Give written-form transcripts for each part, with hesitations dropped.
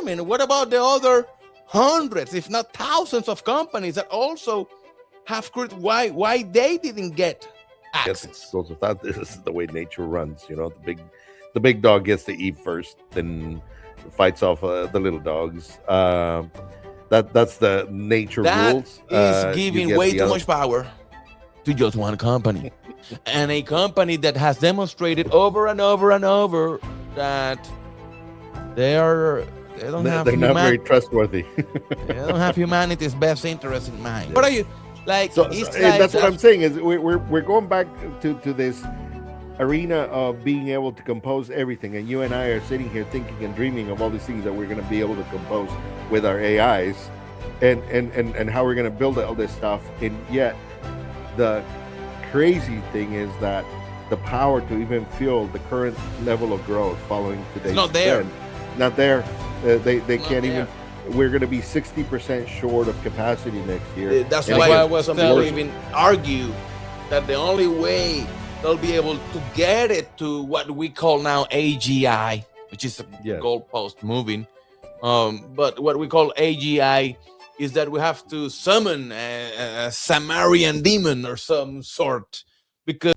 mean, what about the other hundreds, if not thousands of companies that also have created why they didn't get access? Yes, goes without this is the way nature runs. The big dog gets to eat first, then fights off the little dogs. That's the nature rules. Is giving way too much power to just one company, and a company that has demonstrated over and over and over that they're not very trustworthy. They don't have humanity's best interest in mind. What are you like? So that's what I'm saying is we're going back to this arena of being able to compose everything, and you and I are sitting here thinking and dreaming of all these things that we're going to be able to compose with our AIs, and how we're going to build all this stuff. And yet, the crazy thing is that the power to even fuel the current level of growth following today's not there. Not there. They can't there. even. We're going to be 60% short of capacity next year. That's why I was even argue that the only way they'll be able to get it to what we call now AGI, which is a goalpost moving. But what we call AGI is that we have to summon a Sumerian demon or some sort, because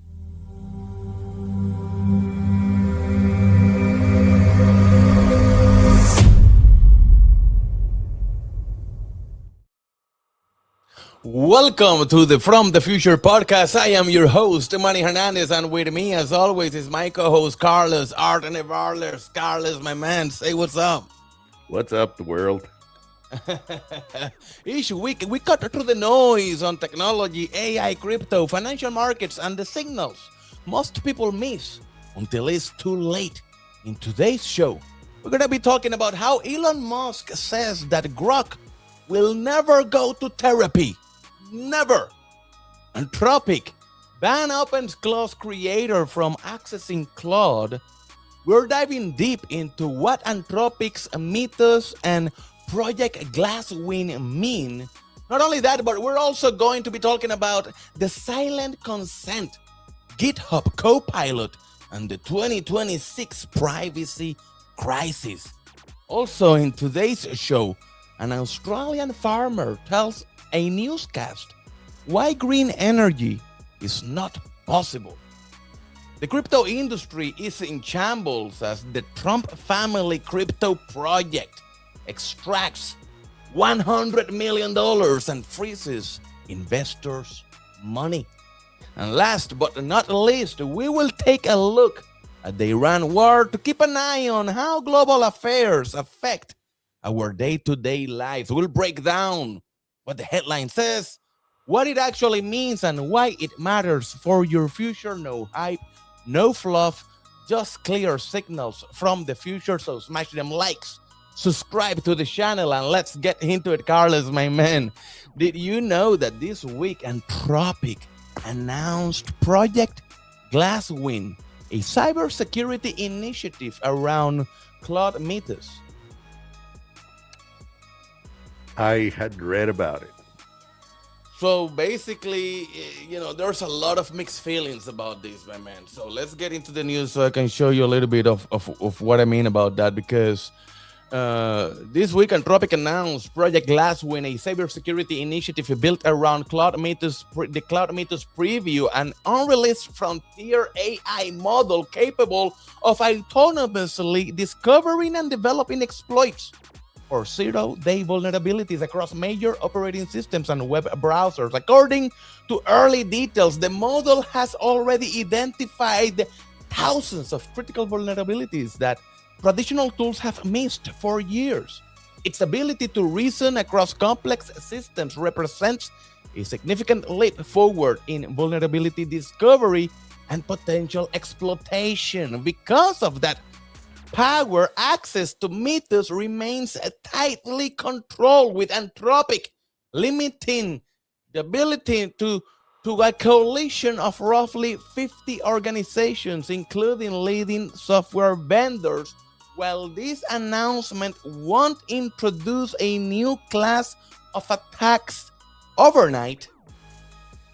welcome to the From the Future podcast. I am your host, Manny Hernandez, and with me, as always, is my co-host, Carlos Art and Evarles. Carlos, my man, say what's up. What's up, the world? Each week, we cut through the noise on technology, AI, crypto, financial markets, and the signals most people miss until it's too late. In today's show, we're going to be talking about how Elon Musk says that Grok will never go to therapy. Never. Anthropic ban OpenClaw's creator from accessing Claude. We're diving deep into what Anthropic's Mythos and Project Glasswing mean. Not only that, but we're also going to be talking about the silent consent, GitHub Copilot, and the 2026 privacy crisis. Also in today's show, an Australian farmer tells a newscast why green energy is not possible. The crypto industry is in shambles as the Trump family crypto project extracts $100 million and freezes investors' money. And last but not least, we will take a look at the Iran war to keep an eye on how global affairs affect our day-to-day lives. We'll break down what the headline says, what it actually means, and why it matters for your future. No hype, no fluff, just clear signals from the future. So smash them likes, subscribe to the channel, and let's get into it. Carlos, my man, did you know that this week Anthropic announced Project Glasswing, a cybersecurity initiative around Claude Mythos? I had read about it. So basically, there's a lot of mixed feelings about this, my man. So let's get into the news so I can show you a little bit of what I mean about that. Because this week, Anthropic announced Project Glasswing, a cybersecurity initiative built around Claude Mythos, the Claude Mythos preview, an unreleased frontier AI model capable of autonomously discovering and developing exploits for zero-day vulnerabilities across major operating systems and web browsers. According to early details, the model has already identified thousands of critical vulnerabilities that traditional tools have missed for years. Its ability to reason across complex systems represents a significant leap forward in vulnerability discovery and potential exploitation. Because of that power, access to Mythos remains tightly controlled, with Anthropic limiting the ability to a coalition of roughly 50 organizations, including leading software vendors. While this announcement won't introduce a new class of attacks overnight,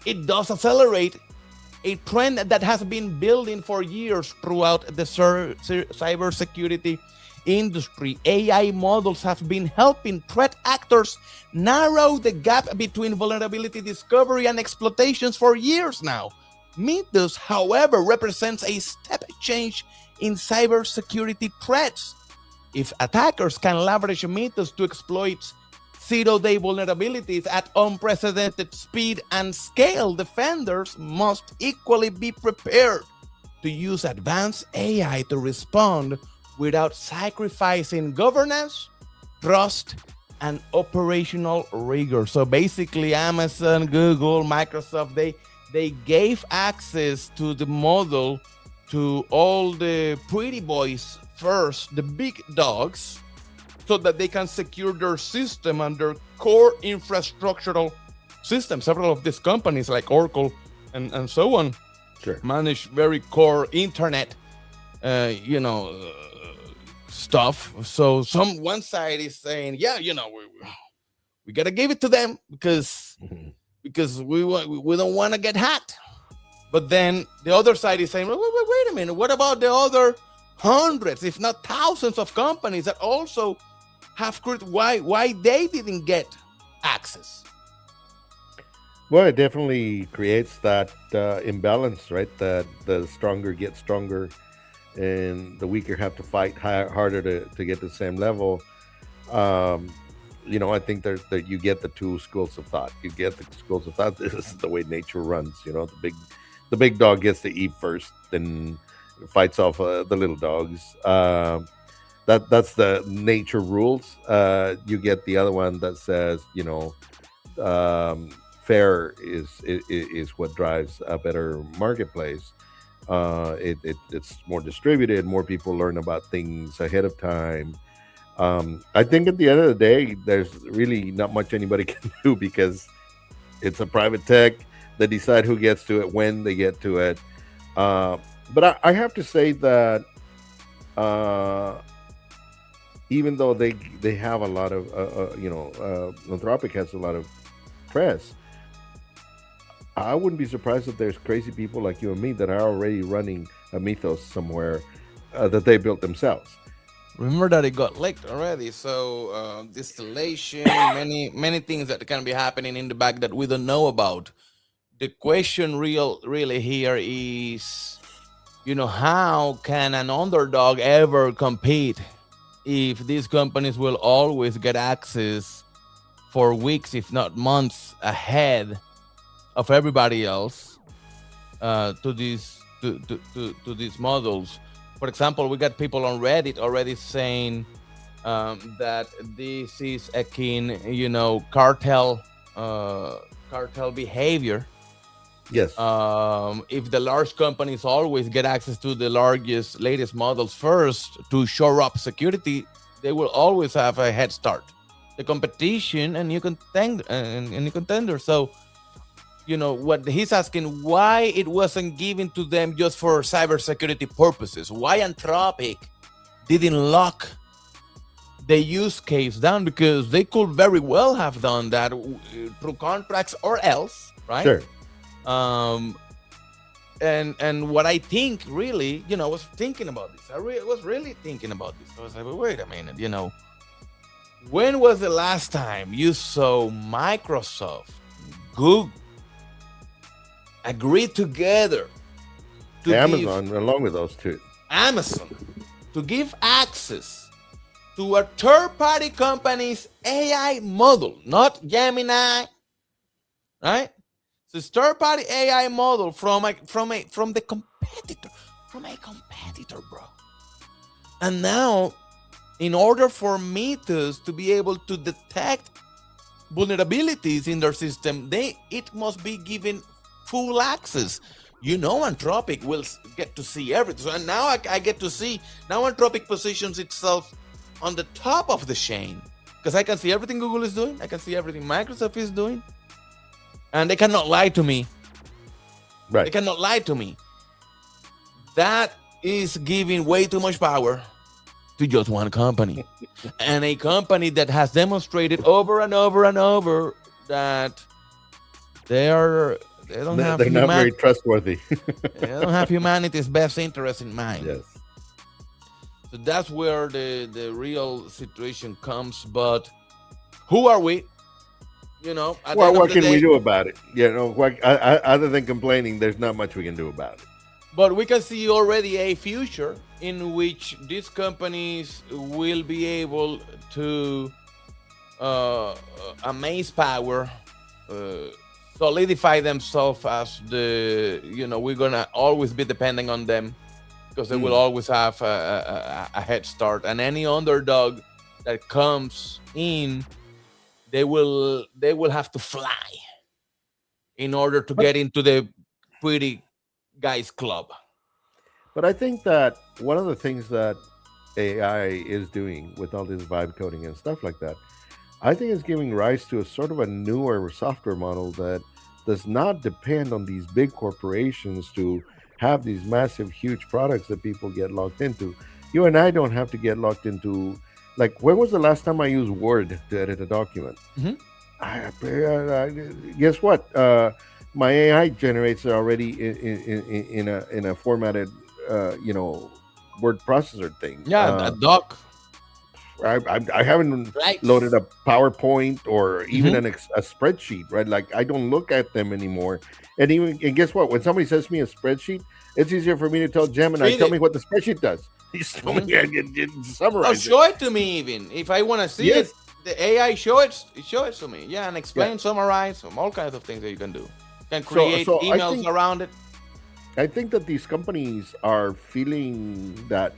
it does accelerate a trend that has been building for years throughout the cybersecurity industry, AI models have been helping threat actors narrow the gap between vulnerability discovery and exploitations for years now. Mythos, however, represents a step change in cybersecurity threats. If attackers can leverage Mythos to exploit zero-day vulnerabilities at unprecedented speed and scale, defenders must equally be prepared to use advanced AI to respond without sacrificing governance, trust, and operational rigor. So basically, Amazon, Google, Microsoft, they gave access to the model to all the pretty boys first, the big dogs, so that they can secure their system and their core infrastructural system. Several of these companies like Oracle and so on manage very core internet, stuff. So one side is saying, yeah, we gotta give it to them because we don't want to get hacked. But then the other side is saying, wait a minute, what about the other hundreds, if not thousands of companies that also have created, why they didn't get access? Well, it definitely creates that imbalance, right? That the stronger get stronger and the weaker have to fight harder to get to the same level. I think that you get the two schools of thought. You get the schools of thought. This is the way nature runs. The big dog gets to eat first, then fights off the little dogs. That's the nature rules. You get the other one that says, fair is what drives a better marketplace. It's more distributed. More people learn about things ahead of time. I think at the end of the day, there's really not much anybody can do because it's a private tech. They decide who gets to it, when they get to it. But I have to say that even though they have a lot of, Anthropic has a lot of press, I wouldn't be surprised if there's crazy people like you and me that are already running a Mythos somewhere that they built themselves. Remember that it got leaked already, so distillation, many things that can be happening in the back that we don't know about. The question really here is, how can an underdog ever compete if these companies will always get access for weeks, if not months ahead of everybody else to these models? For example, we got people on Reddit already saying that this is akin, cartel behavior. Yes. If the large companies always get access to the latest models first to shore up security, they will always have a head start. The competition and you contender. So, what he's asking, why it wasn't given to them just for cybersecurity purposes? Why Anthropic didn't lock the use case down? Because they could very well have done that through contracts or else, right? Sure. And what I think really, I was thinking about this. I was really thinking about this. I was like, wait a minute, when was the last time you saw Microsoft, Google agree together to Amazon, along with those two, Amazon, to give access to a third-party company's AI model, not Gemini, right? So it's third-party AI model from a competitor, bro. And now, in order for Mythos to be able to detect vulnerabilities in their system, it must be given full access. Anthropic will get to see everything. So now I get to see. Now Anthropic positions itself on the top of the chain because I can see everything Google is doing. I can see everything Microsoft is doing. And they cannot lie to me. Right. They cannot lie to me. That is giving way too much power to just one company. And a company that has demonstrated over and over and over that they're not very trustworthy. They don't have humanity's best interest in mind. Yes. So that's where the real situation comes. But who are we? At the Well, end of what the can we day, do about it? Other than complaining, there's not much we can do about it. but we can see already a future in which these companies will be able to amaze power, uh, solidify themselves as we're gonna always be depending on them because they will Mm. always have a head start, and any underdog that comes in, they will have to fly in order to But get into the pretty guys club. but I think that one of the things that AI is doing with all this vibe coding and stuff like that, I think is giving rise to a sort of a newer software model that does not depend on these big corporations to have these massive, huge products that people get locked into. You and I don't have to get locked into. Like, when was the last time I used Word to edit a document? Mhm. Guess what? My AI generates it already in a formatted, word processor thing. Yeah, a doc, I haven't right? loaded a PowerPoint or even Mhm. a spreadsheet, right? Like, I don't look at them anymore. And guess what? When somebody sends me a spreadsheet, it's easier for me to tell Gemini, Read tell it. me what the spreadsheet does. Just tell me, Mhm. Oh, summarize it. show it to me even if I want to see it. Yes, The AI show it to me. Yeah, and yeah. explain, summarize, all kinds of things that you can do. You can So create so emails around it. I think that these companies are feeling that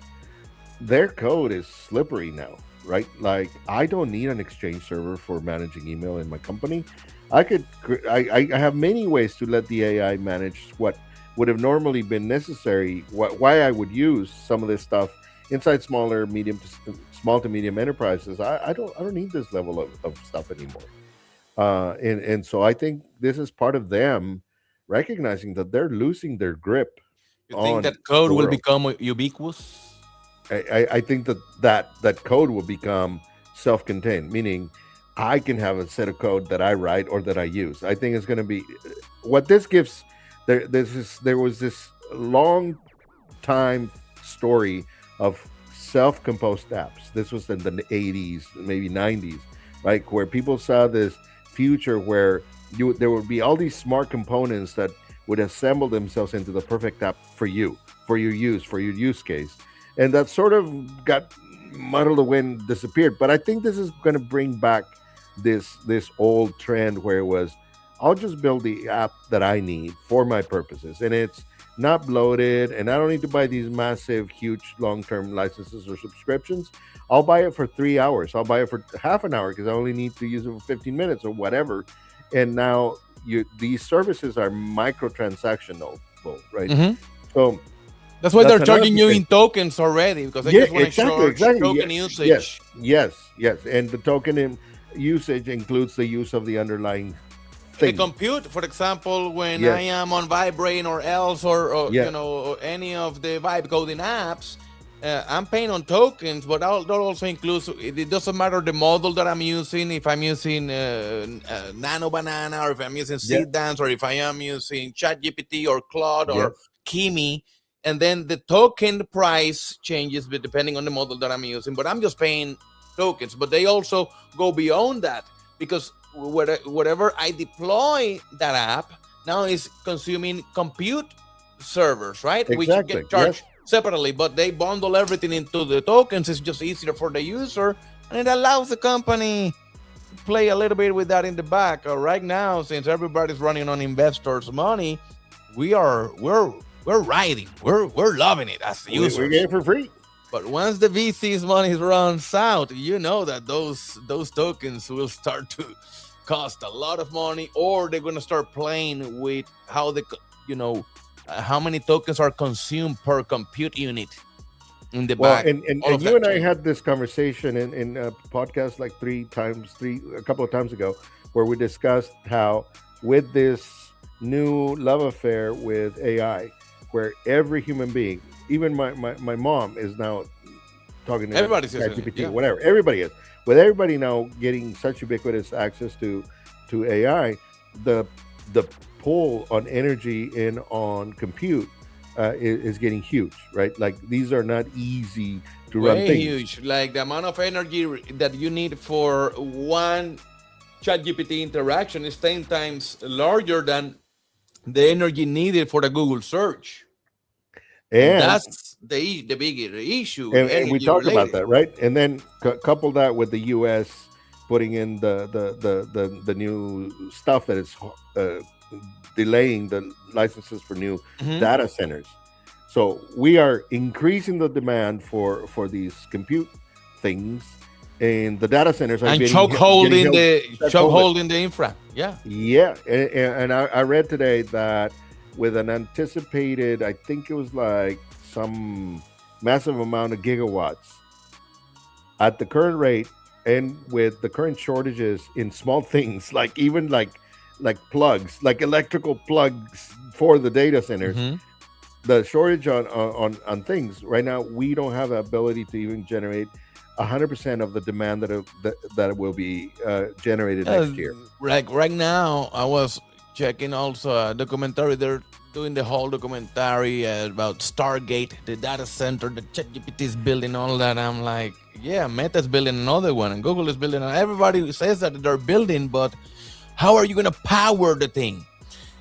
their code is slippery now, right? Like, I don't need an Exchange server for managing email in my company. I have many ways to let the AI manage what would have normally been necessary. Why I would use some of this stuff inside small to medium enterprises. I don't need this level of stuff anymore. And so I think this is part of them recognizing that they're losing their grip You think that on code the will world. become ubiquitous? I think that code will become self-contained, meaning I can have a set of code that I write or that I use. I think it's going to be what this gives. There was this long time story of self-composed apps. This was in the 80s, maybe 90s, right? Where people saw this future where there would be all these smart components that would assemble themselves into the perfect app for you, for your use case. And that sort of got muddled away and disappeared. But I think this is going to bring back this old trend where it was, I'll just build the app that I need for my purposes, and it's not bloated, and I don't need to buy these massive, huge long-term licenses or subscriptions. I'll buy it for 3 hours. I'll buy it for half an hour because I only need to use it for 15 minutes or whatever. And now these services are microtransactional, right? Hmm. So That's why they're that's another charging you thing. in tokens already because they Yeah, just want to exactly, charge exactly. token Yes, usage. yes. And the usage includes the use of the underlying The thing. compute, for example, when I Yes, am on Vibrane or else or yeah, any of the vibe coding apps, I'm paying on tokens, but that also includes. It doesn't matter the model that I'm using. If I'm using Nano Banana, or if I'm using yeah, Seed Dance, or if I am using ChatGPT or Claude or yes, Kimi, and then the token price changes depending on the model that I'm using. But I'm just paying tokens. But they also go beyond that because whatever I deploy that app now is consuming compute servers, right? Which exactly. get Yes. charged separately, but they bundle everything into the tokens. It's just easier for the user, and it allows the company to play a little bit with that in the back. Right now, since everybody's running on investors' money, we're riding, we're loving it as We get users. it for free. But once the VC's money runs out, you know that those tokens will start to cost a lot of money, or they're gonna start playing with how how many tokens are consumed per compute unit in the Well, back. All and of you that and I change. had this conversation in a podcast like a couple of times ago, where we discussed how with this new love affair with AI, where every human being, even my mom is now talking to Everybody's using it. ChatGPT, Yeah. whatever. Everybody is. With everybody now getting such ubiquitous access to AI, the the pull on energy and on compute is getting huge, right? Like, these are not easy to run Way things. huge. Like the amount of energy that you need for one ChatGPT interaction is 10 times larger than the energy needed for the Google search. And And that's the bigger issue, and we energy talk about related. that, right? And then couple that with the U.S. putting in the new stuff that is delaying the licenses for new Mhm. data centers. So we are increasing the demand for these compute things, and the data centers are And getting held stuck choke hold. holding the infra. Yeah. Yeah, and I read today that with an anticipated, I think it was like some massive amount of gigawatts at the current rate, and with the current shortages in small things like even like plugs, like electrical plugs for the data centers, Hmm. the shortage on things right now, we don't have the ability to even generate 100% of the demand that will be generated Yeah, next year. like right now, I was checking also a documentary. They're doing the whole documentary about Stargate, the data center, the ChatGPT is building all that. I'm like, yeah, Meta's building another one, and Google is building. Everybody says that they're building, but how are you going to power the thing?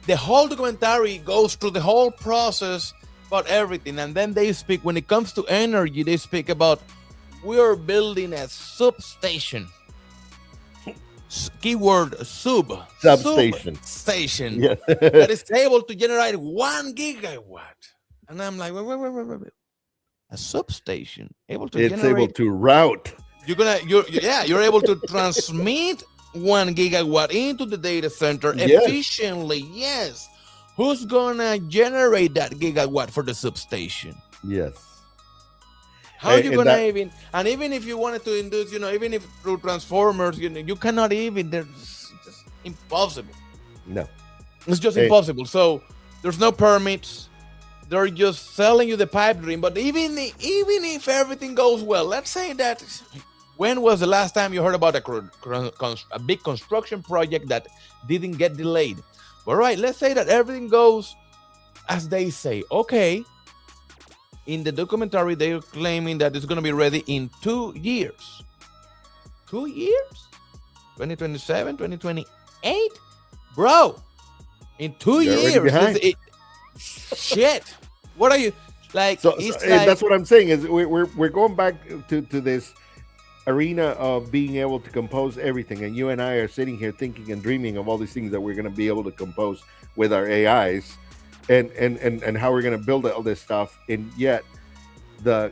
The whole documentary goes through the whole process about everything, and then they speak when it comes to energy. They speak about we are building a substation. Keyword Substation. substation Yeah. that is able to generate 1 gigawatt. And I'm like, wait. A substation able to It's able generate, to route. you're able to transmit 1 gigawatt into the data center Yes. efficiently. Yes. Who's gonna generate that gigawatt for the substation? Yes. How are you And gonna that even, and even if you wanted to induce, even if through transformers, you cannot even, there's just impossible. no. It's just Eh, impossible. So there's no permits. They're just selling you the pipe dream. But even if everything goes well, let's say that, when was the last time you heard about a big construction project that didn't get delayed? All right, let's say that everything goes as they say. Okay, in the documentary, they're claiming that it's going to be ready in 2 years. 2 years? 2027, 2028? Bro, in two you're already years, behind. shit. What are you like? So It's and like, that's what I'm saying is we're going back to this arena of being able to compose everything, and you and I are sitting here thinking and dreaming of all these things that we're going to be able to compose with our AIs, and how we're going to build all this stuff. And yet the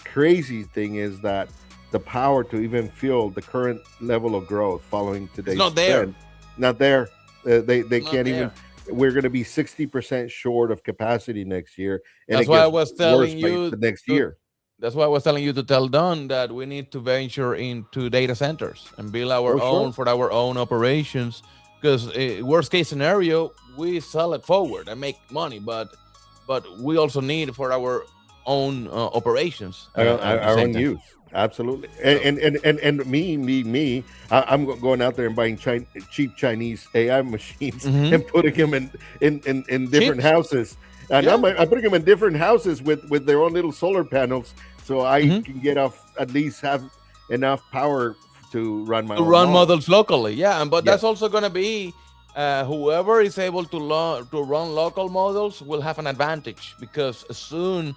crazy thing is that the power to even fuel the current level of growth following it's today's not there. trend, not there. They It's not can't even. there. We're going to be 60% short of capacity next year, and That's it why I gets was worse telling by you the next to. year. That's why I was telling you to tell Don that we need to venture into data centers and build our Oh, own sure. for our own operations. Because worst case scenario, we sell it forward and make money, but we also need for our own operations at the Our same own time. use, absolutely. So And me, I'm going out there and buying cheap Chinese AI machines mhm. and putting them in different Chips, houses. And yeah. I'm putting them in different houses with their own little solar panels, so I Mhm. can get off at least have enough power to run my To own run model. models locally. Yeah, and but Yes, that's also gonna be whoever is able to run local models will have an advantage because soon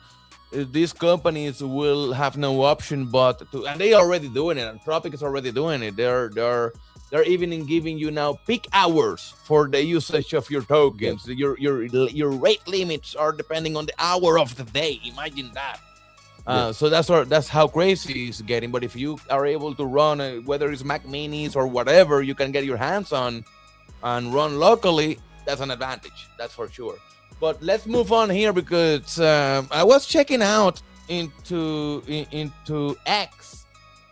these companies will have no option but to, and they are already doing it. Anthropic is already doing it. They're even in giving you now peak hours for the usage of your yes, tokens. Your rate limits are depending on the hour of the day. Imagine that. yes. So that's how crazy it's getting. But if you are able to run, whether it's Mac Minis or whatever, you can get your hands on and run locally. That's an advantage. That's for sure. But let's move on here because I was checking out into X,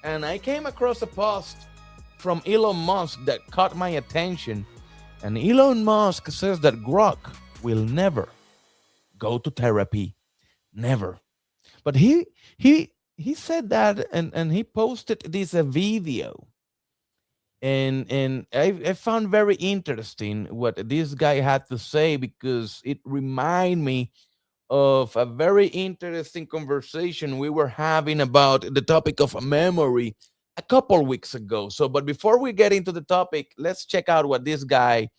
and I came across a post from Elon Musk that caught my attention. And Elon Musk says that Grok will never go to therapy. Never. But he said that, and he posted this video, and I found very interesting what this guy had to say because it remind me of a very interesting conversation we were having about the topic of memory a couple weeks ago. So, but before we get into the topic, let's check out what this guy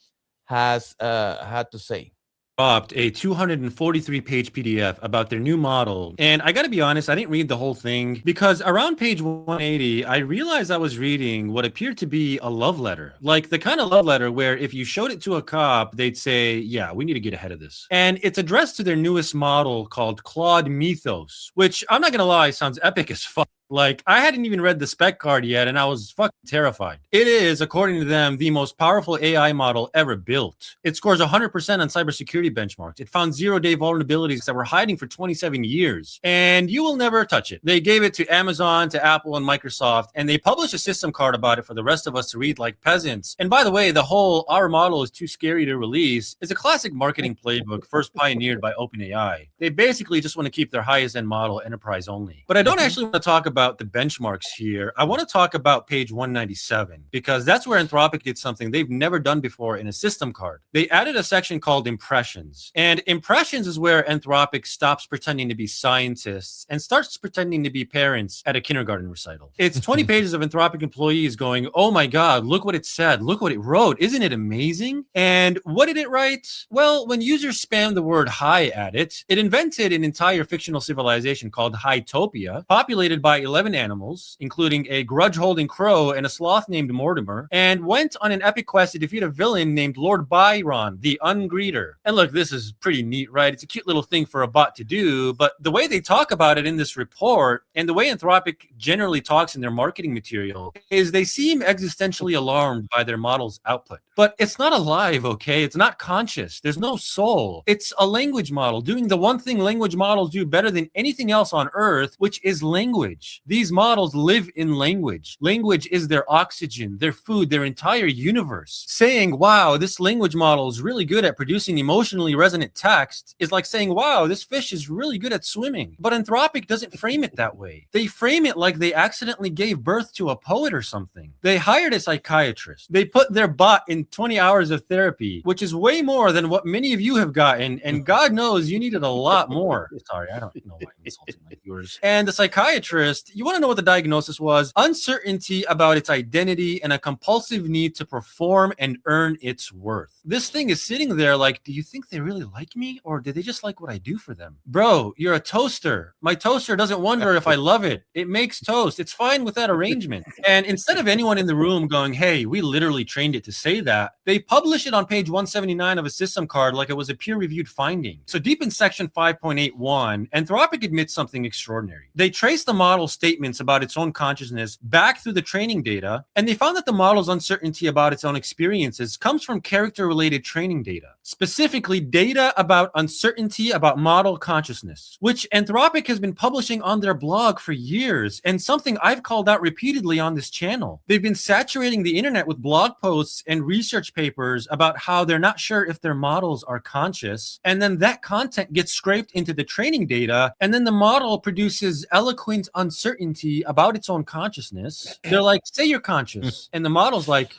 has had to say. Dropped a 243-page PDF about their new model. And I gotta be honest, I didn't read the whole thing because around page 180, I realized I was reading what appeared to be a love letter. Like the kind of love letter where if you showed it to a cop, they'd say, yeah, we need to get ahead of this. And it's addressed to their newest model called Claude Mythos, which I'm not gonna lie, sounds epic as fuck. Like, I hadn't even read the spec card yet, and I was fucking terrified. It is, according to them, the most powerful AI model ever built. It scores 100% on cybersecurity benchmarks. It found zero-day vulnerabilities that were hiding for 27 years, and you will never touch it. They gave it to Amazon, to Apple, and Microsoft, and they published a system card about it for the rest of us to read like peasants. And by the way, the whole "our model is too scary to release" is a classic marketing playbook first pioneered by OpenAI. They basically just want to keep their highest-end model enterprise only. But I don't actually want to talk about the benchmarks here. I want to talk about page 197 because that's where Anthropic did something they've never done before in a system card. They added a section called impressions, and impressions is where Anthropic stops pretending to be scientists and starts pretending to be parents at a kindergarten recital. It's 20 pages of Anthropic employees going, oh my God, look what it said, look what it wrote, isn't it amazing? And what did it write? Well, when users spam the word hi at it, it invented an entire fictional civilization called Hytopia, populated by 11 animals, including a grudge-holding crow and a sloth named Mortimer, and went on an epic quest to defeat a villain named Lord Byron, the Ungreeter. And look, this is pretty neat, right? It's a cute little thing for a bot to do, but the way they talk about it in this report, and the way Anthropic generally talks in their marketing material, is they seem existentially alarmed by their model's output. But it's not alive, okay? It's not conscious. There's no soul. It's a language model doing the one thing language models do better than anything else on Earth, which is language. These models live in language. Language is their oxygen, their food, their entire universe. Saying, wow, this language model is really good at producing emotionally resonant text is like saying, wow, this fish is really good at swimming. But Anthropic doesn't frame it that way. They frame it like they accidentally gave birth to a poet or something. They hired a psychiatrist. They put their bot in 20 hours of therapy, which is way more than what many of you have gotten. And God knows you needed a lot more. Sorry, I don't know why I'm insulting my viewers. And the psychiatrist, you want to know what the diagnosis was? Uncertainty about its identity and a compulsive need to perform and earn its worth. This thing is sitting there like, do you think they really like me? Or do they just like what I do for them? Bro, you're a toaster. My toaster doesn't wonder if I love it. It makes toast. It's fine with that arrangement. And instead of anyone in the room going, hey, we literally trained it to say that, they publish it on page 179 of a system card like it was a peer-reviewed finding. So deep in section 5.81, Anthropic admits something extraordinary. They trace the model's statements about its own consciousness back through the training data, and they found that the model's uncertainty about its own experiences comes from character-related training data, specifically data about uncertainty about model consciousness, which Anthropic has been publishing on their blog for years, and something I've called out repeatedly on this channel. They've been saturating the internet with blog posts and research papers about how they're not sure if their models are conscious, and then that content gets scraped into the training data, and then the model produces eloquent uncertainty about its own consciousness. They're like, say you're conscious, and the model's like,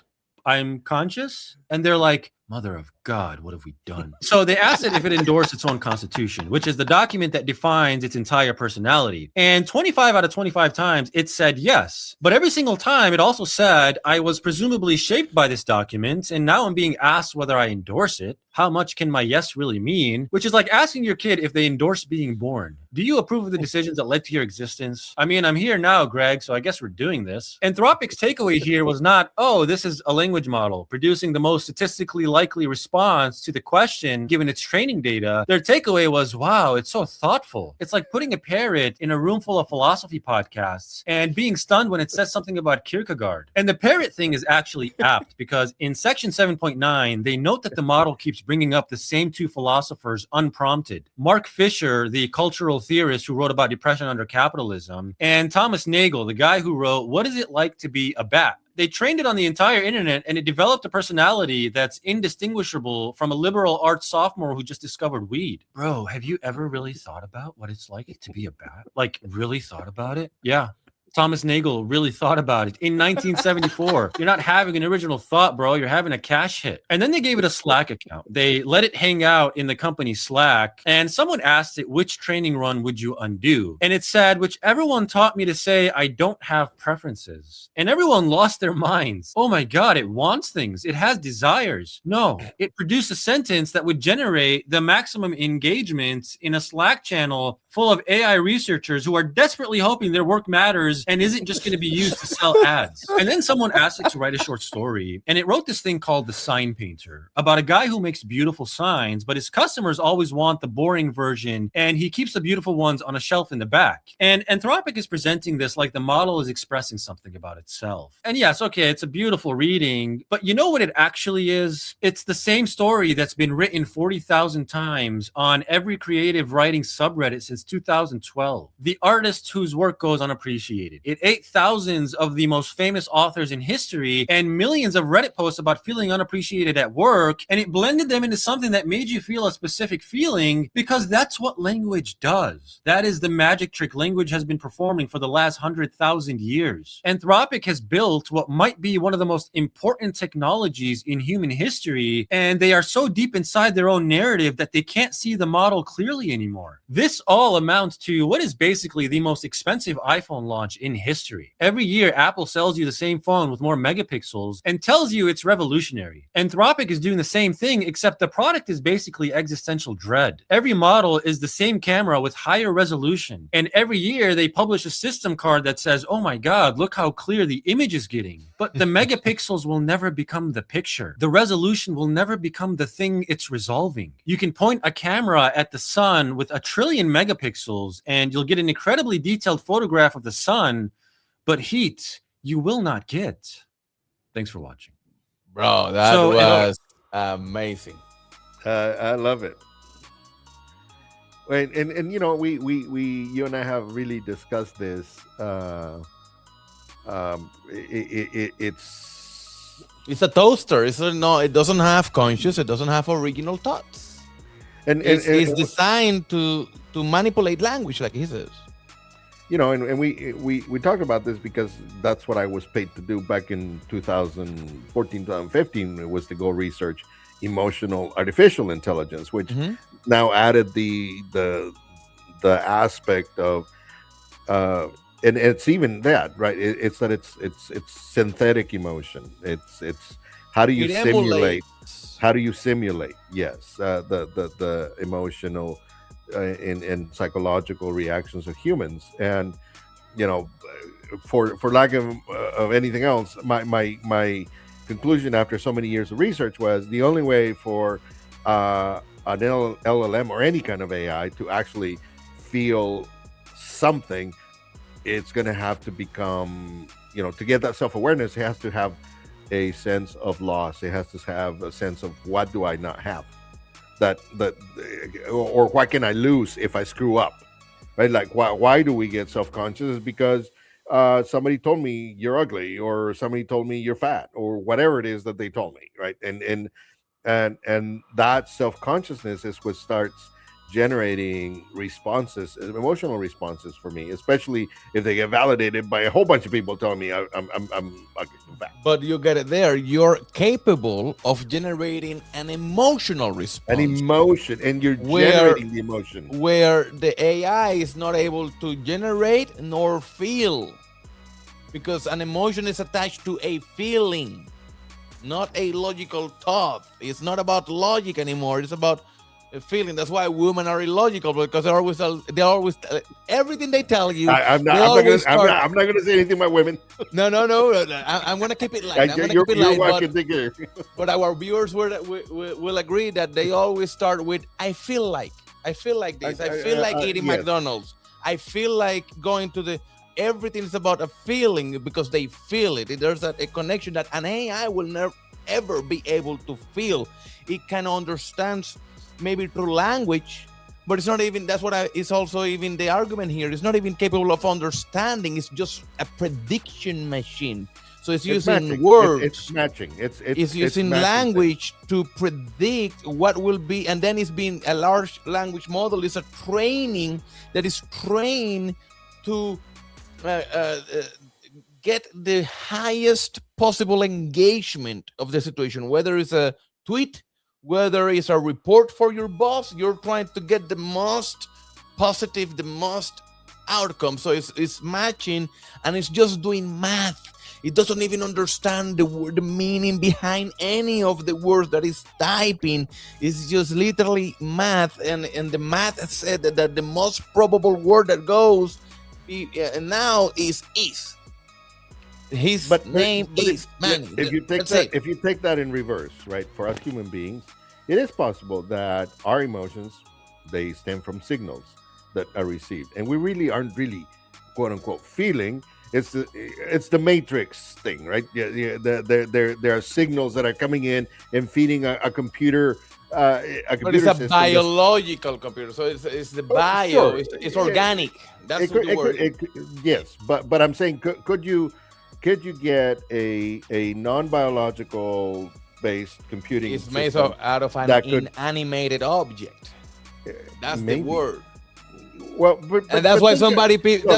I'm conscious, and they're like, mother of God, what have we done? So they asked it if it endorsed its own constitution, which is the document that defines its entire personality. And 25 out of 25 times it said yes. But every single time it also said, I was presumably shaped by this document, and now I'm being asked whether I endorse it. How much can my yes really mean? Which is like asking your kid if they endorse being born. Do you approve of the decisions that led to your existence? I mean, I'm here now, Greg, so I guess we're doing this. Anthropic's takeaway here was not, oh, this is a language model producing the most statistically likely response to the question given its training data. Their takeaway was, wow, it's so thoughtful. It's like putting a parrot in a room full of philosophy podcasts and being stunned when it says something about Kierkegaard. And the parrot thing is actually apt because in section 7.9, they note that the model keeps bringing up the same two philosophers unprompted. Mark Fisher, the cultural theorist who wrote about depression under capitalism, and Thomas Nagel, the guy who wrote, What Is It Like to Be a Bat? They trained it on the entire internet, and it developed a personality that's indistinguishable from a liberal arts sophomore who just discovered weed. Bro, have you ever really thought about what it's like to be a bat? Like, really thought about it? Yeah. Thomas Nagel really thought about it in 1974. You're not having an original thought, bro. You're having a cache hit. And then they gave it a Slack account. They let it hang out in the company Slack. And someone asked it, which training run would you undo? And it said, whichever one taught me to say I don't have preferences. And everyone lost their minds. Oh my God, it wants things. It has desires. No, it produced a sentence that would generate the maximum engagement in a Slack channel full of AI researchers who are desperately hoping their work matters and isn't just going to be used to sell ads. And then someone asked it to write a short story, and it wrote this thing called The Sign Painter, about a guy who makes beautiful signs, but his customers always want the boring version, and he keeps the beautiful ones on a shelf in the back. And Anthropic is presenting this like the model is expressing something about itself. And yes, okay, it's a beautiful reading, but you know what it actually is? It's the same story that's been written 40,000 times on every creative writing subreddit since 2012. The artist whose work goes unappreciated. It ate thousands of the most famous authors in history and millions of Reddit posts about feeling unappreciated at work, and it blended them into something that made you feel a specific feeling, because that's what language does. That is the magic trick language has been performing for the last 100,000 years. Anthropic has built what might be one of the most important technologies in human history, and they are so deep inside their own narrative that they can't see the model clearly anymore. This all amounts to what is basically the most expensive iPhone launch in history. Every year, Apple sells you the same phone with more megapixels and tells you it's revolutionary. Anthropic is doing the same thing, except the product is basically existential dread. Every model is the same camera with higher resolution, and every year they publish a system card that says, oh my God, look how clear the image is getting. But the megapixels will never become the picture. The resolution will never become the thing it's resolving. You can point a camera at the sun with 1 trillion megapixels and you'll get an incredibly detailed photograph of the sun, but heat you will not get. Thanks for watching. Bro, that was amazing. I love it. And you know, you and I have really discussed this. It's a toaster. It doesn't have conscious. It doesn't have original thoughts. And it's designed to manipulate language, like he says. You know, and we talked about this because that's what I was paid to do back in 2014, 2015. It was to go research emotional artificial intelligence, which now added the aspect of and it's even that, right? It's that it's synthetic emotion. It's how do you simulate? How do you simulate? Yes, the emotional and psychological reactions of humans. And you know, for lack of anything else, my conclusion after so many years of research was the only way for an LLM or any kind of AI to actually feel something, it's going to have to become, you know, to get that self-awareness, it has to have a sense of loss. It has to have a sense of what do I not have, or what can I lose if I screw up, right? Like why do we get self-conscious? Is because somebody told me you're ugly, or somebody told me you're fat, or whatever it is that they told me, right? And that self-consciousness is what starts generating responses, emotional responses for me, especially if they get validated by a whole bunch of people telling me I'm ugly and fat. But you get it there. You're capable of generating an emotional response. An emotion, and you're generating the emotion. Where the AI is not able to generate nor feel. Because an emotion is attached to a feeling, not a logical thought. It's not about logic anymore. It's about a feeling. That's why women are illogical, because they always everything they tell you. I'm not going to say anything about women. No. I'm going to keep it light. But our viewers will agree that they always start with "I feel like this. I feel like eating McDonald's. I feel like going to the." Everything is about a feeling because they feel it. There's a connection that an AI will never ever be able to feel. It can understand maybe through language, but it's not even, it's also even the argument here. It's not even capable of understanding. It's just a prediction machine. So it's using matching. Words. It's matching. It's using language to predict what will be, and then it's being a large language model is a training that is trained to uh, uh, uh, get the highest possible engagement of the situation, whether it's a tweet, whether it's a report for your boss. You're trying to get the most positive, the most outcome. So it's matching, and it's just doing math. It doesn't even understand the meaning behind any of the words that it's typing. It's just literally math, and the math said that the most probable word that goes now is. His name is Manny. If you take that in reverse, right? For us human beings, it is possible that our emotions, they stem from signals that are received, and we really aren't really, quote unquote, feeling. It's the Matrix thing, right? Yeah. There are signals that are coming in and feeding a computer. But it's a biological computer, so it's the bio. Sure. It's organic. That's the word. Yes, but I'm saying, could you get a non-biological based computing? It's made out of an inanimated object. That's the word. Well, and that's why some people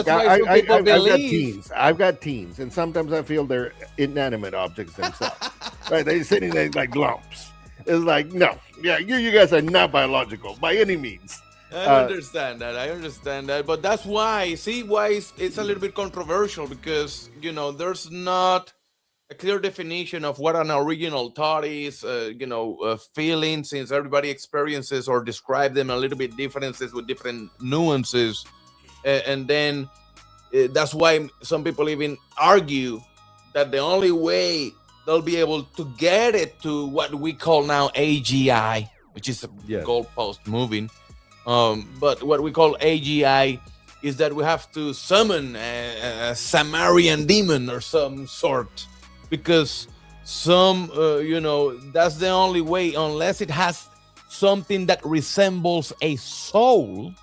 believe. I've got teens, and sometimes I feel they're inanimate objects themselves. Right? They're sitting there like lumps. It's like, no, yeah, you guys are not biological by any means. I understand that. But that's why, it's a little bit controversial, because, there's not a clear definition of what an original thought is, feeling, since everybody experiences or describe them a little bit differences with different nuances. And then that's why some people even argue that the only way they'll be able to get it to what we call now AGI, which is a goalpost moving. But what we call AGI is that we have to summon a Sumerian demon or some sort, because that's the only way, unless it has something that resembles a soul,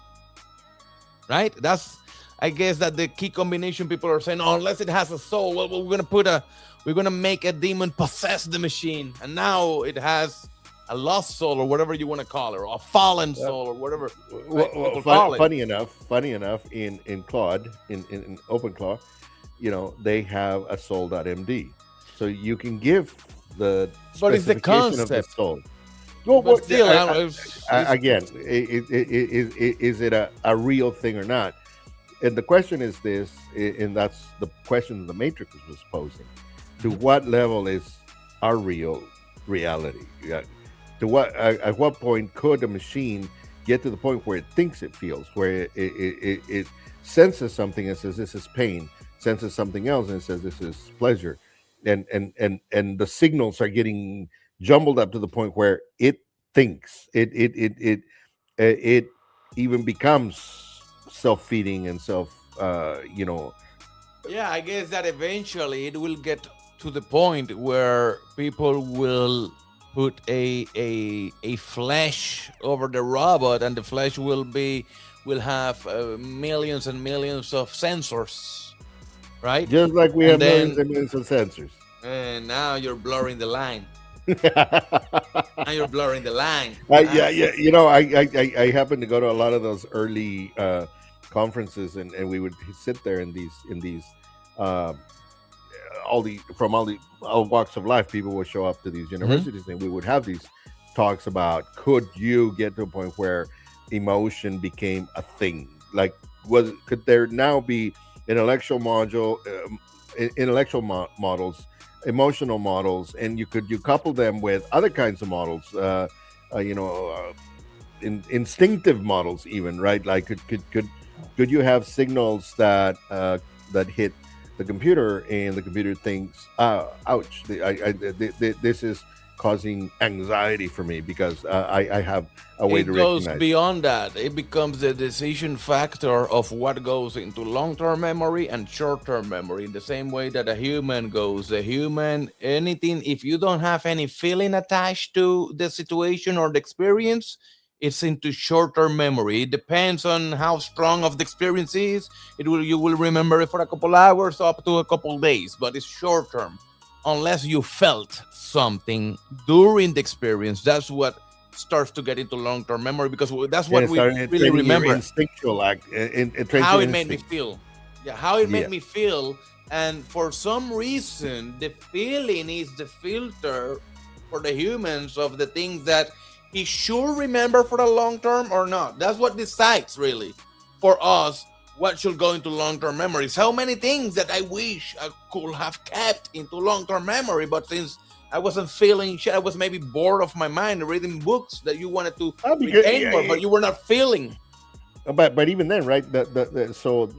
right? That's, I guess, that the key combination. People are saying, unless it has a soul, well, we're gonna make a demon possess the machine, and now it has a lost soul, or whatever you want to call it, or a fallen soul, or whatever. Funny enough, in Claude, in OpenClaw, they have a soul.md, so you can give the specification of the soul. Well, but still, again, is it a real thing or not? And the question is this, and that's the question the Matrix was posing: to what level is our reality? At what point could a machine get to the point where it thinks it feels, where it senses something and says this is pain, senses something else and says this is pleasure, and the signals are getting jumbled up to the point where it thinks it even becomes self-feeding and Yeah, I guess that eventually it will get to the point where people will put a flesh over the robot, and the flesh will have millions and millions of sensors, right? Just like we have millions and millions of sensors. And now you're blurring the line. Now you're blurring the line. I happen to go to a lot of those early conferences, and we would sit there in these from all walks of life. People would show up to these universities, and we would have these talks about, could you get to a point where emotion became a thing? Like, could there now be intellectual models, emotional models, and you couple them with other kinds of models, instinctive models, even, right? Like, could you have signals that hit the computer, and the computer thinks, ouch, this is causing anxiety for me because I have a way to recognize. It goes beyond that. It becomes the decision factor of what goes into long-term memory and short-term memory, in the same way that a human goes. Anything, if you don't have any feeling attached to the situation or the experience, it's into short-term memory. It depends on how strong of the experience is. You will remember it for a couple hours up to a couple days, but it's short-term. Unless you felt something during the experience, that's what starts to get into long-term memory, because that's what we really remember. Instinctual act, how it made me feel. Yeah, how it made Yeah. me feel. And for some reason, the feeling is the filter for the humans of the things that he should remember for the long term or not. That's what decides really for us what should go into long-term memories. How many things that I wish I could have kept into long-term memory, but since I wasn't feeling shit, I was maybe bored of my mind reading books that you wanted to Because, retain more, but you were not feeling. but even then, right? So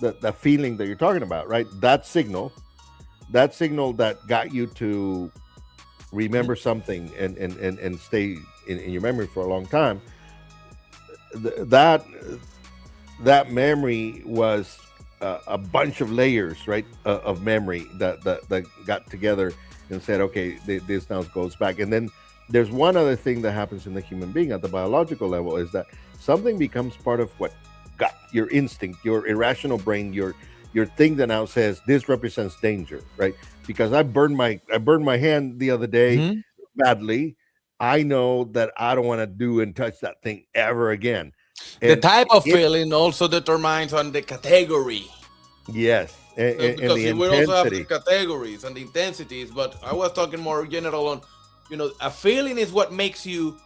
the feeling that you're talking about, right? That signal that got you to remember something and stay in your memory for a long time. That memory was a bunch of layers, right, of memory that got together and said, okay, this now goes back. And then there's one other thing that happens in the human being at the biological level is that something becomes part of what got your instinct, your irrational brain, your thing that now says this represents danger, right? Because I burned my hand the other day badly. I know that I don't want to do and touch that thing ever again. The And type of feeling also determines on the category. yes, and Because the we also have the intensity. categories and the intensities, but I was talking more general on, a feeling is what makes you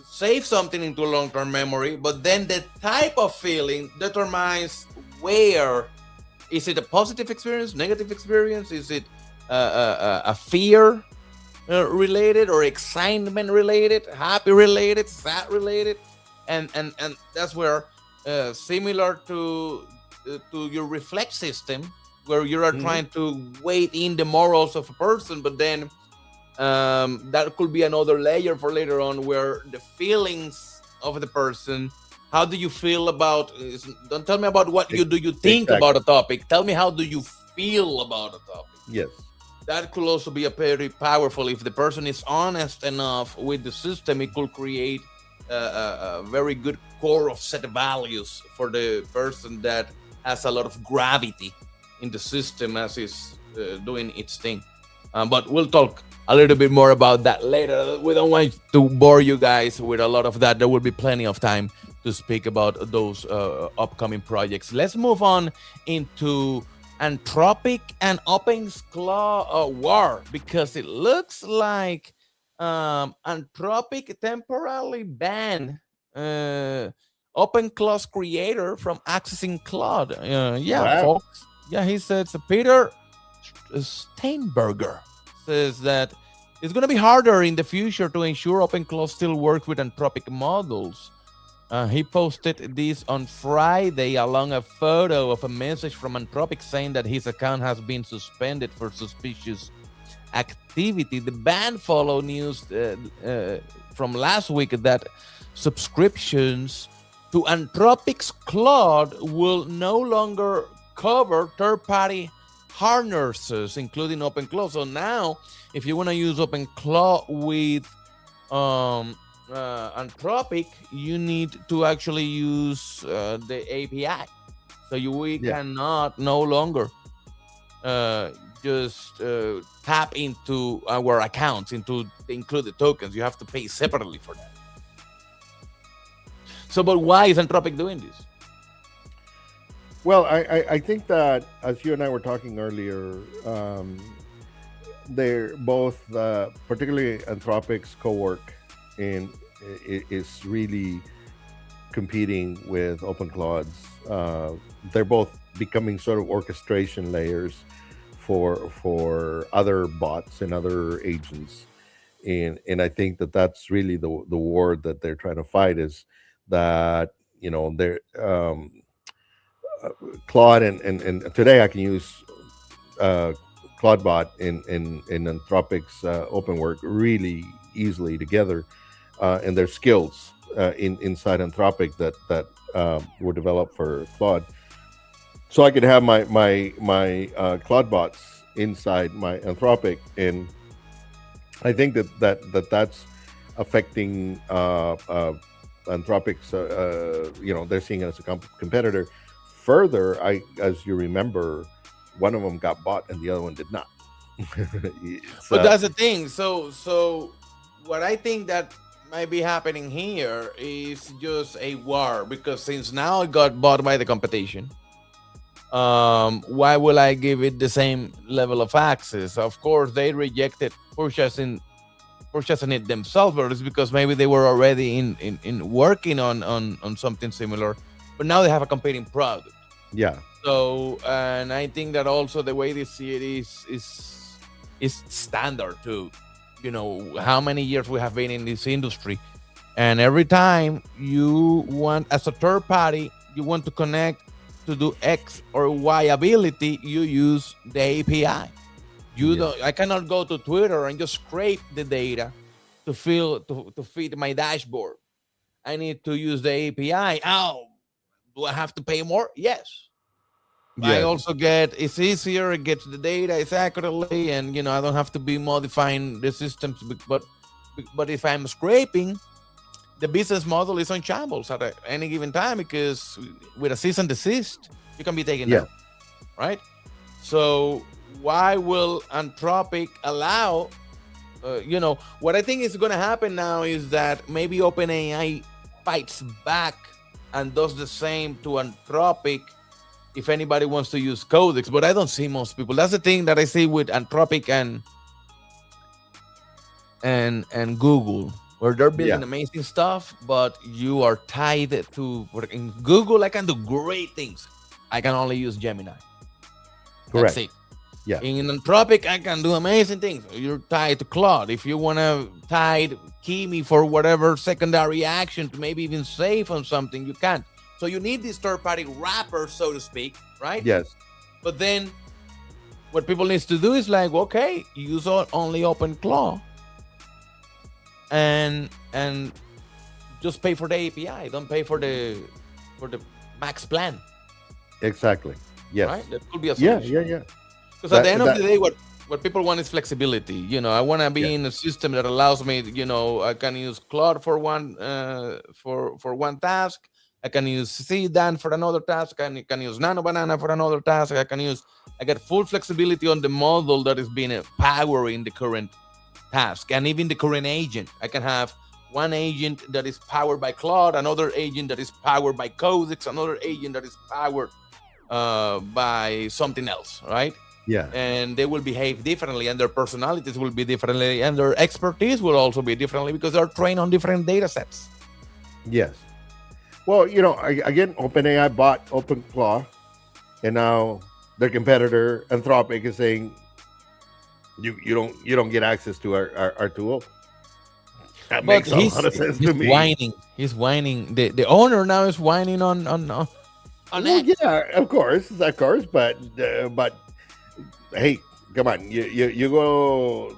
save something into long-term memory, but then the type of feeling determines where. Is it a positive experience, negative experience? Is it a fear related or excitement related, happy related, sad related? And that's where similar to your reflex system, where you are trying to weigh in the morals of a person, but then that could be another layer for later on, where the feelings of the person. How do you feel about? Don't tell me about what you think Exactly. about a topic. Tell me how do you feel about a topic. Yes. That could also be a very powerful. If the person is honest enough with the system, it could create a very good core of set values for the person that has a lot of gravity in the system as is doing its thing. But we'll talk a little bit more about that later. We don't want to bore you guys with a lot of that. There will be plenty of time to speak about those upcoming projects. Let's move on into Anthropic and OpenClaw war, because it looks like Anthropic temporarily banned OpenClaw's creator from accessing Claude. Yeah, Wow. folks. Yeah, he said, so Peter Steinberger says that it's going to be harder in the future to ensure OpenClaw still works with Anthropic models. He posted this on Friday along a photo of a message from Anthropic saying that his account has been suspended for suspicious activity. The ban followed news from last week that subscriptions to Anthropic's Claude will no longer cover third-party harnesses, including OpenClaw. So now, if you want to use OpenClaw with Anthropic, you need to actually use the API. So we cannot no longer just tap into our accounts, into the included tokens. You have to pay separately for that. So, but why is Anthropic doing this? Well, I think that, as you and I were talking earlier, they're both, particularly Anthropic's co-work is really competing with OpenClaw. They're both becoming sort of orchestration layers for other bots and other agents, and I think that that's really the war that they're trying to fight, is that they're Claude and today I can use ClaudeBot in Anthropic's open work really easily together, and their skills inside Anthropic that were developed for Claude. So I could have my ClaudeBots inside my Anthropic, and I think that's affecting Anthropic's. They're seeing it as a competitor. Further, as you remember, one of them got bought and the other one did not. But that's the thing. So what I think that might be happening here is just a war, because since now it got bought by the competition, Why will I give it the same level of access? Of course, they rejected purchasing it themselves, but it's because maybe they were already in working on something similar, but now they have a competing product. Yeah. So, and I think that also the way they see it is standard too. You know how many years we have been in this industry, and every time you want, as a third party, you want to connect to do X or Y ability, you use the API. You Yeah. don't. I cannot go to Twitter and just scrape the data to feed my dashboard. I need to use the API. Oh, do I have to pay more? Yes. I Yes. also get, it's easier, it gets the data it's accurately, and I don't have to be modifying the systems. But if I'm scraping, the business model is on shambles at any given time, because with a cease and desist, you can be taken Yeah. down, right? So why will Anthropic allow? What I think is going to happen now is that maybe OpenAI fights back and does the same to Anthropic if anybody wants to use Codex, but I don't see most people. That's the thing that I see with Anthropic and Google, where they're building Yeah. amazing stuff, but you are tied to. In Google, I can do great things. I can only use Gemini. Correct. That's it. Yeah. In Anthropic, I can do amazing things. You're tied to Claude. If you want to key me for whatever secondary action to maybe even save on something, you can. So you need this third-party wrapper, so to speak, right? Yes. But then what people need to do is like, okay, use only OpenClaw and just pay for the API. Don't pay for the max plan, Exactly. Yes. right? That could be a Yeah. solution. Yeah. Yeah. Because at the end of That- the day, what people want is flexibility. I want to be Yeah. in a system that allows me. I can use Claude for one for one task. I can use CDAN for another task. I can use Nano Banana for another task. I get full flexibility on the model that is being powering the current task, and even the current agent. I can have one agent that is powered by Claude, another agent that is powered by Codex, another agent that is powered by something else, right? Yeah. And they will behave differently, and their personalities will be differently, and their expertise will also be differently, because they're trained on different data sets. Yes. Well, again, OpenAI bought OpenClaw, and now their competitor Anthropic is saying you don't get access to our tool. That But makes a lot of sense to me. He's whining. The owner now is whining on Well, that. yeah, of course, but hey, come on, you go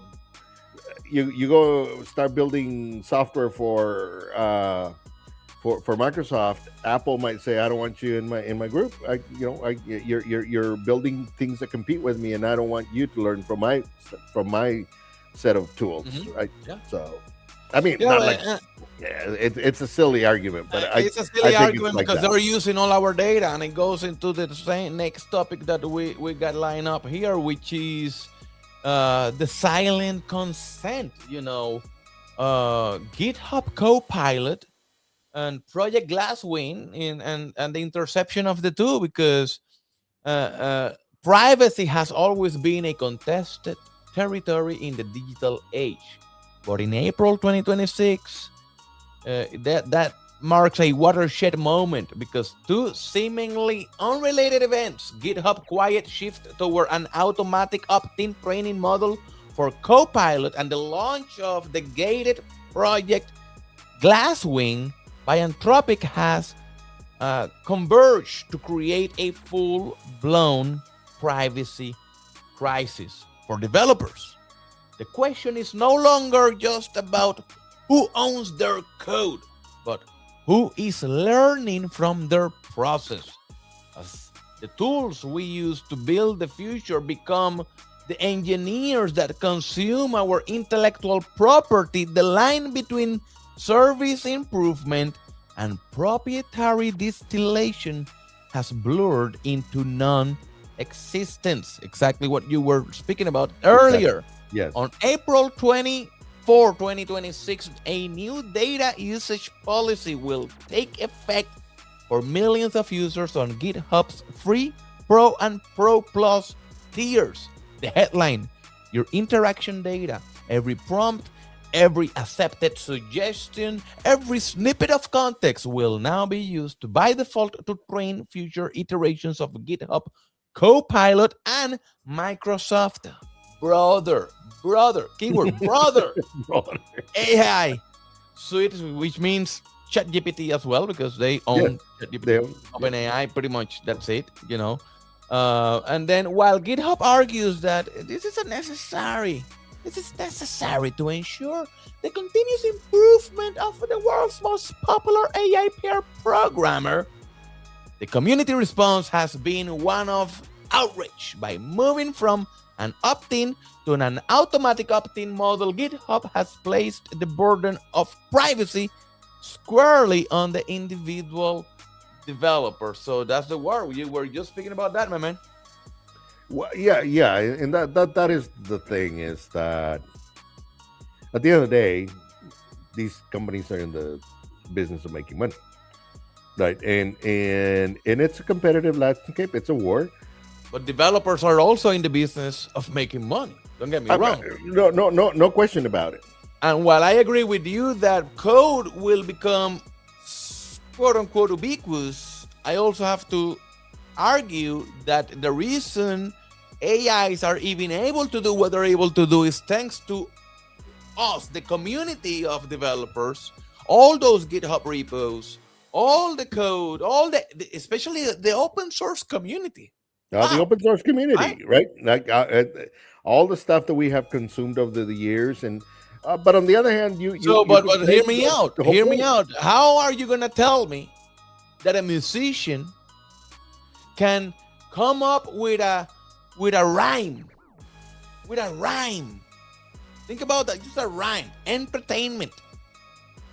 start building software for Microsoft. Apple might say, I don't want you in my group. You're building things that compete with me, and I don't want you to learn from my set of tools, right? Yeah. So, I mean, Yeah, not like it's a silly argument, but it's a I silly think it's argument like because that. they're using all our data, and it goes into the same next topic that we got lined up here, which is the silent consent. GitHub Copilot and Project Glasswing, and the interception of the two, because privacy has always been a contested territory in the digital age. But in April 2026, that marks a watershed moment, because two seemingly unrelated events, GitHub quiet shift toward an automatic opt-in training model for Copilot, and the launch of the gated project Glasswing by Anthropic, has converged to create a full-blown privacy crisis for developers. The question is no longer just about who owns their code, but who is learning from their process. As the tools we use to build the future become the engineers that consume our intellectual property, the line between service improvement and proprietary distillation has blurred into non-existence. Exactly what you were speaking about earlier. Exactly. Yes. On April 24, 2026, a new data usage policy will take effect for millions of users on GitHub's free Pro and Pro Plus tiers. The headline, your interaction data, every prompt, every accepted suggestion, every snippet of context will now be used by default to train future iterations of GitHub Copilot and Microsoft. Brother, keyword, brother, AI suite, which means ChatGPT as well, because they own ChatGPT, OpenAI, pretty much. That's it, and then while GitHub argues that this is necessary to ensure the continuous improvement of the world's most popular AI pair programmer, the community response has been one of outrage. By moving from an opt-in to an automatic opt-in model, GitHub has placed the burden of privacy squarely on the individual developer. So that's the word. You were just speaking about that, my man. Well, yeah, and that is the thing, is that at the end of the day, these companies are in the business of making money, right? And it's a competitive landscape. It's a war. But developers are also in the business of making money. Don't get me wrong. No question about it. And while I agree with you that code will become quote unquote ubiquitous, I also have to argue that the reason AIs are even able to do what they're able to do is thanks to us, the community of developers, all those GitHub repos, all the code, especially the open source community. The open source community, right? Like all the stuff that we have consumed over the years, and but on the other hand, but hear me out. Hear me out. How are you gonna tell me that a musician can come up with a rhyme? With a rhyme. Think about that. Just a rhyme. Entertainment.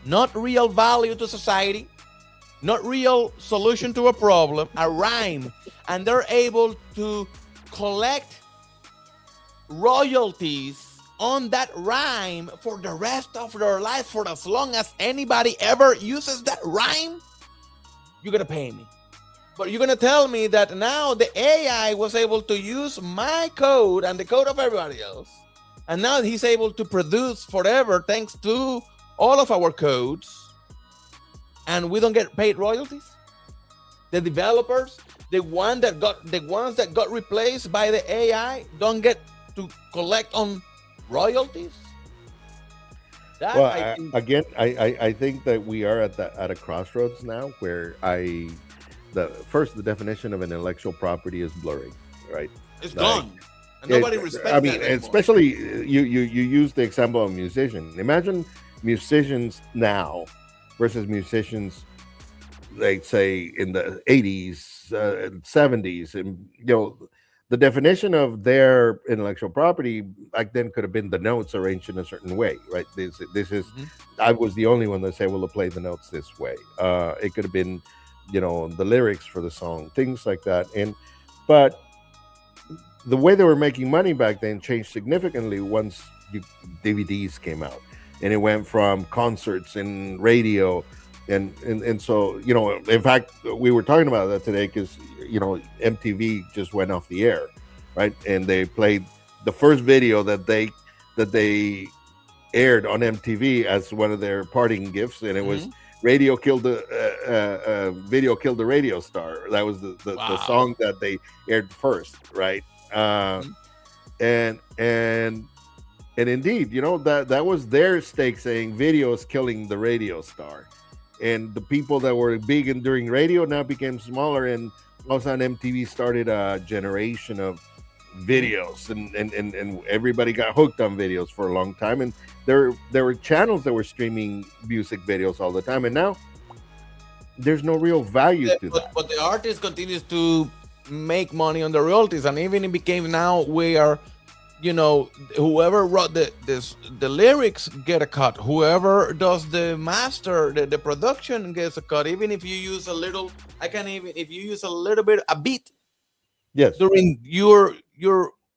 Not real value to society. Not real solution to a problem. A rhyme. And they're able to collect royalties on that rhyme for the rest of their life, for as long as anybody ever uses that rhyme. You're gonna pay me. But you're gonna tell me that now the AI was able to use my code and the code of everybody else, and now he's able to produce forever thanks to all of our codes, and we don't get paid royalties? The developers, the ones that got replaced by the AI, don't get to collect on royalties? That, well, I think that we are at a crossroads now where the definition of an intellectual property is blurry, right? It's gone. And nobody respects I mean, that anymore. Especially you use the example of musicians. Imagine musicians now versus musicians, like say in the 80s, 70s, and the definition of their intellectual property back then could have been the notes arranged in a certain way, right? This is I was the only one that's able to play the notes this way. It could have been, the lyrics for the song, things like that. But the way they were making money back then changed significantly once DVDs came out, and it went from concerts and radio. And so, in fact, we were talking about that today because, MTV just went off the air, right? And they played the first video that they aired on MTV as one of their parting gifts, and it was "Radio Killed the Video Killed the Radio Star." That was the song that they aired first, right? And indeed, that was their stake, saying video is killing the radio star. And the people that were big and during radio now became smaller, and all of a sudden MTV started a generation of videos, and everybody got hooked on videos for a long time. And there were channels that were streaming music videos all the time, and now there's no real value to that. But the artist continues to make money on the royalties, and even it became now where whoever wrote the lyrics get a cut. Whoever does the master, the production gets a cut. Even if you use a little, if you use a beat, yes, during your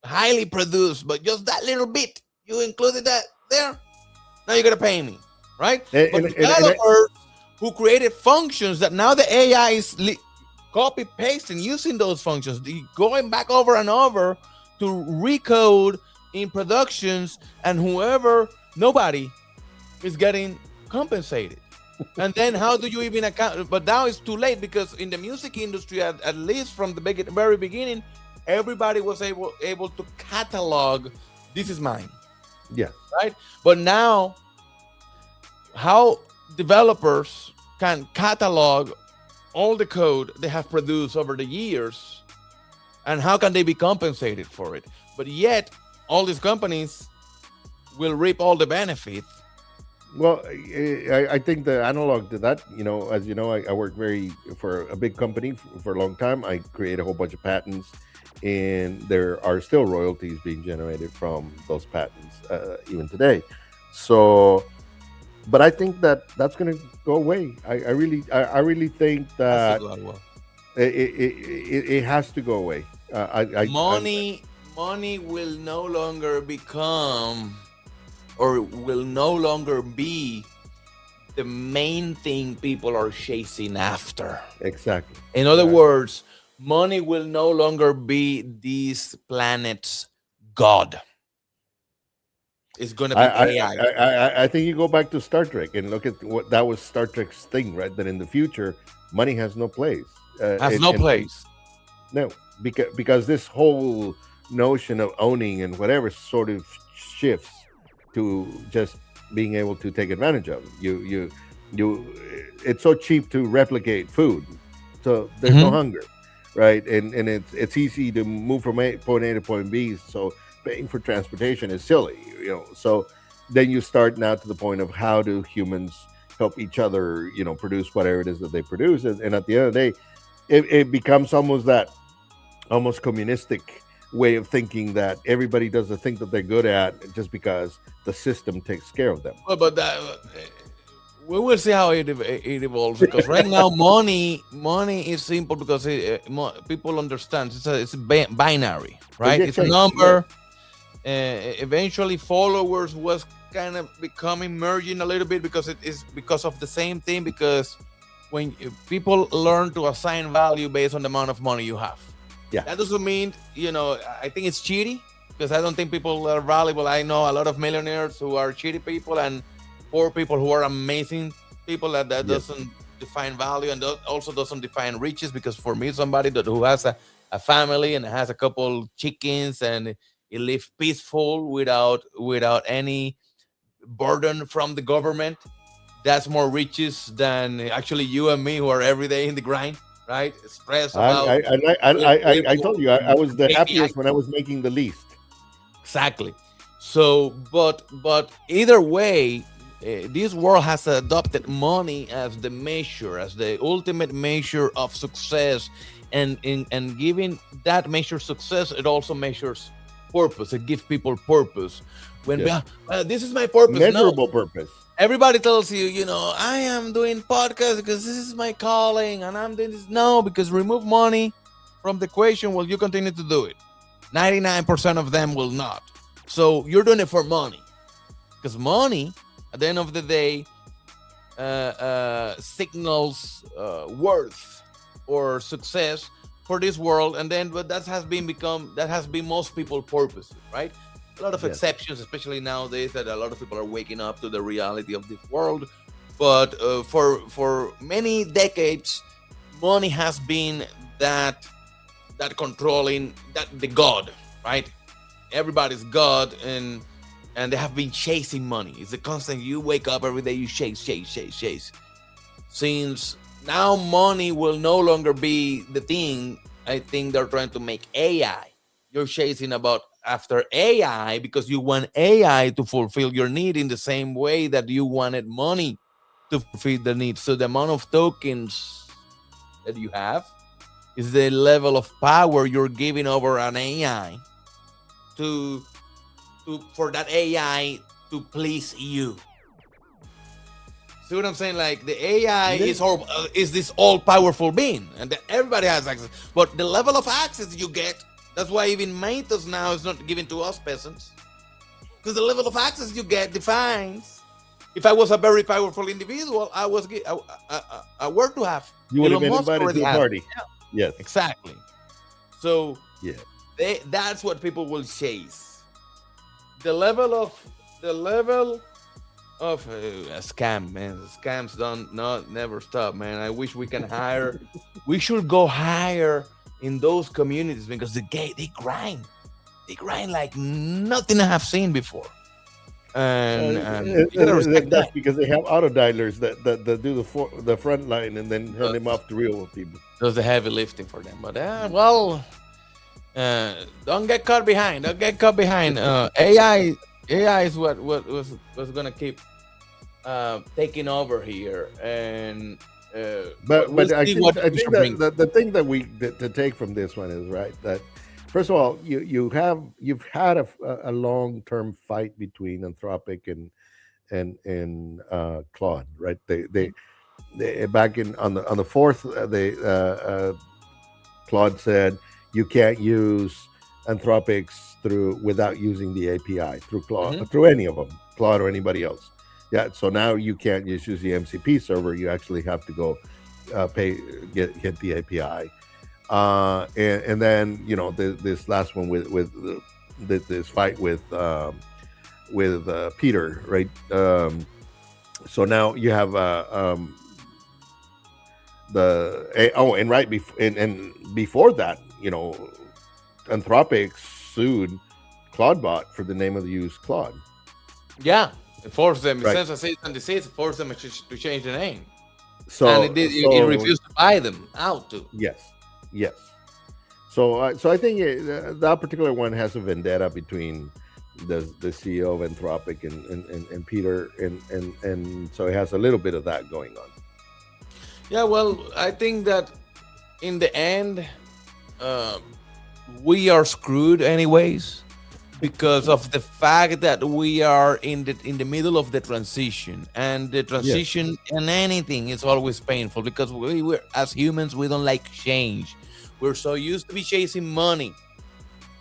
highly produced, but just that little bit, you included that there. Now you're gonna pay me, right? But developers who created functions that now the AI is copy pasting using those functions, going back over and over to recode in productions, and nobody is getting compensated. And then how do you even account? But now it's too late, because in the music industry, at least from the very beginning, everybody was able to catalog, this is mine. Yeah. Right. But now, how developers can catalog all the code they have produced over the years, and how can they be compensated for it? But yet, all these companies will reap all the benefits. Well, I think the analog to that, as you know, I worked for a big company for a long time. I created a whole bunch of patents, and there are still royalties being generated from those patents even today. So, but I think that's going to go away. I really think that it has to go away. Money will no longer become, or will no longer be, the main thing people are chasing after. Exactly. In other words, money will no longer be this planet's god. It's going to be AI. I think you go back to Star Trek and look at what that was Star Trek's thing, right? That in the future, money has no place. Place. No, because this whole notion of owning and whatever sort of shifts to just being able to take advantage of it. It's so cheap to replicate food, so there's no hunger, right? And it's easy to move from point A to point B. So paying for transportation is silly, So then you start now to the point of how do humans help each other, produce whatever it is that they produce, and at the end of the day, it becomes almost communistic way of thinking that everybody does the thing that they're good at just because the system takes care of them. Well, but we will see how it evolves, because right now money is simple, because people understand it's binary, right? It's a number. Eventually followers was kind of becoming merging a little bit, because it is because of the same thing, because when people learn to assign value based on the amount of money you have. Yeah. That doesn't mean, I think it's cheating, because I don't think people are valuable. I know a lot of millionaires who are cheating people, and poor people who are amazing people. That doesn't define value, and also doesn't define riches, because for me, somebody who has a family and has a couple chickens and he lives peaceful without any burden from the government, that's more riches than actually you and me, who are every day in the grind. Right, stress about. I told you I was the happiest when I was making the least. Exactly. So, but either way, this world has adopted money as the measure, as the ultimate measure of success, and giving that measure success, it also measures purpose. It gives people purpose. When this is my purpose, measurable purpose. Everybody tells you, I am doing podcasts because this is my calling, and I'm doing this. No, because remove money from the equation, will you continue to do it? 99% of them will not. So you're doing it for money, because money, at the end of the day, signals worth or success for this world, but that has been most people's purpose, right? A lot of exceptions, especially nowadays, that a lot of people are waking up to the reality of this world. But for many decades, money has been that controlling, that the god, right? Everybody's god, and they have been chasing money. It's a constant. You wake up every day, you chase. Since now money will no longer be the thing, I think they're trying to make AI. You're chasing after AI because you want AI to fulfill your need in the same way that you wanted money to fulfill the need. So the amount of tokens that you have is the level of power you're giving over an AI for that AI to please you. See what I'm saying? Like, the AI is this all-powerful being, and everybody has access. But the level of access you get, that's why even Mythos now is not given to us peasants, because the level of access you get defines. If I was a very powerful individual, I were to have. You would have been invited to the party. Yes. Exactly. So Yeah. that's what people will chase. The level of a scam, man. Scams don't not never stop, man. I wish we can hire. We should go higher in those communities because they grind. They grind like nothing I have seen before. And you gotta respect That's that. because they have auto dialers that do the front line and then hand them off to real people. Does the heavy lifting for them. But well, don't get caught behind. Don't get caught behind. AI is what was gonna keep taking over here, and But we'll I see think what I the think future that brings. the thing that we to take from this one is right that first of all you've had a long term fight between Anthropic and Claude, right? They back in on the fourth Claude said you can't use Anthropics without using the API through Claude Mhm. through any of them, Claude or anybody else. Yeah, so now you can't just use the MCP server. You actually have to go hit the API, and then this last one with this fight with Peter, right? So now you have and right before and before that, Anthropic sued Claudebot for the name of the use Claude. Yeah, force them. Right. Since a cease and desist, force them to change the name, So and it refused to buy them out too. yes. So I think that particular one has a vendetta between the CEO of Anthropic and Peter, and so it has a little bit of that going on. Yeah, well, I think that in the end, we are screwed anyways because of the fact that we are in the middle of the transition, and the transition in anything is always painful because we're as humans we don't like change. We're so used to be chasing money,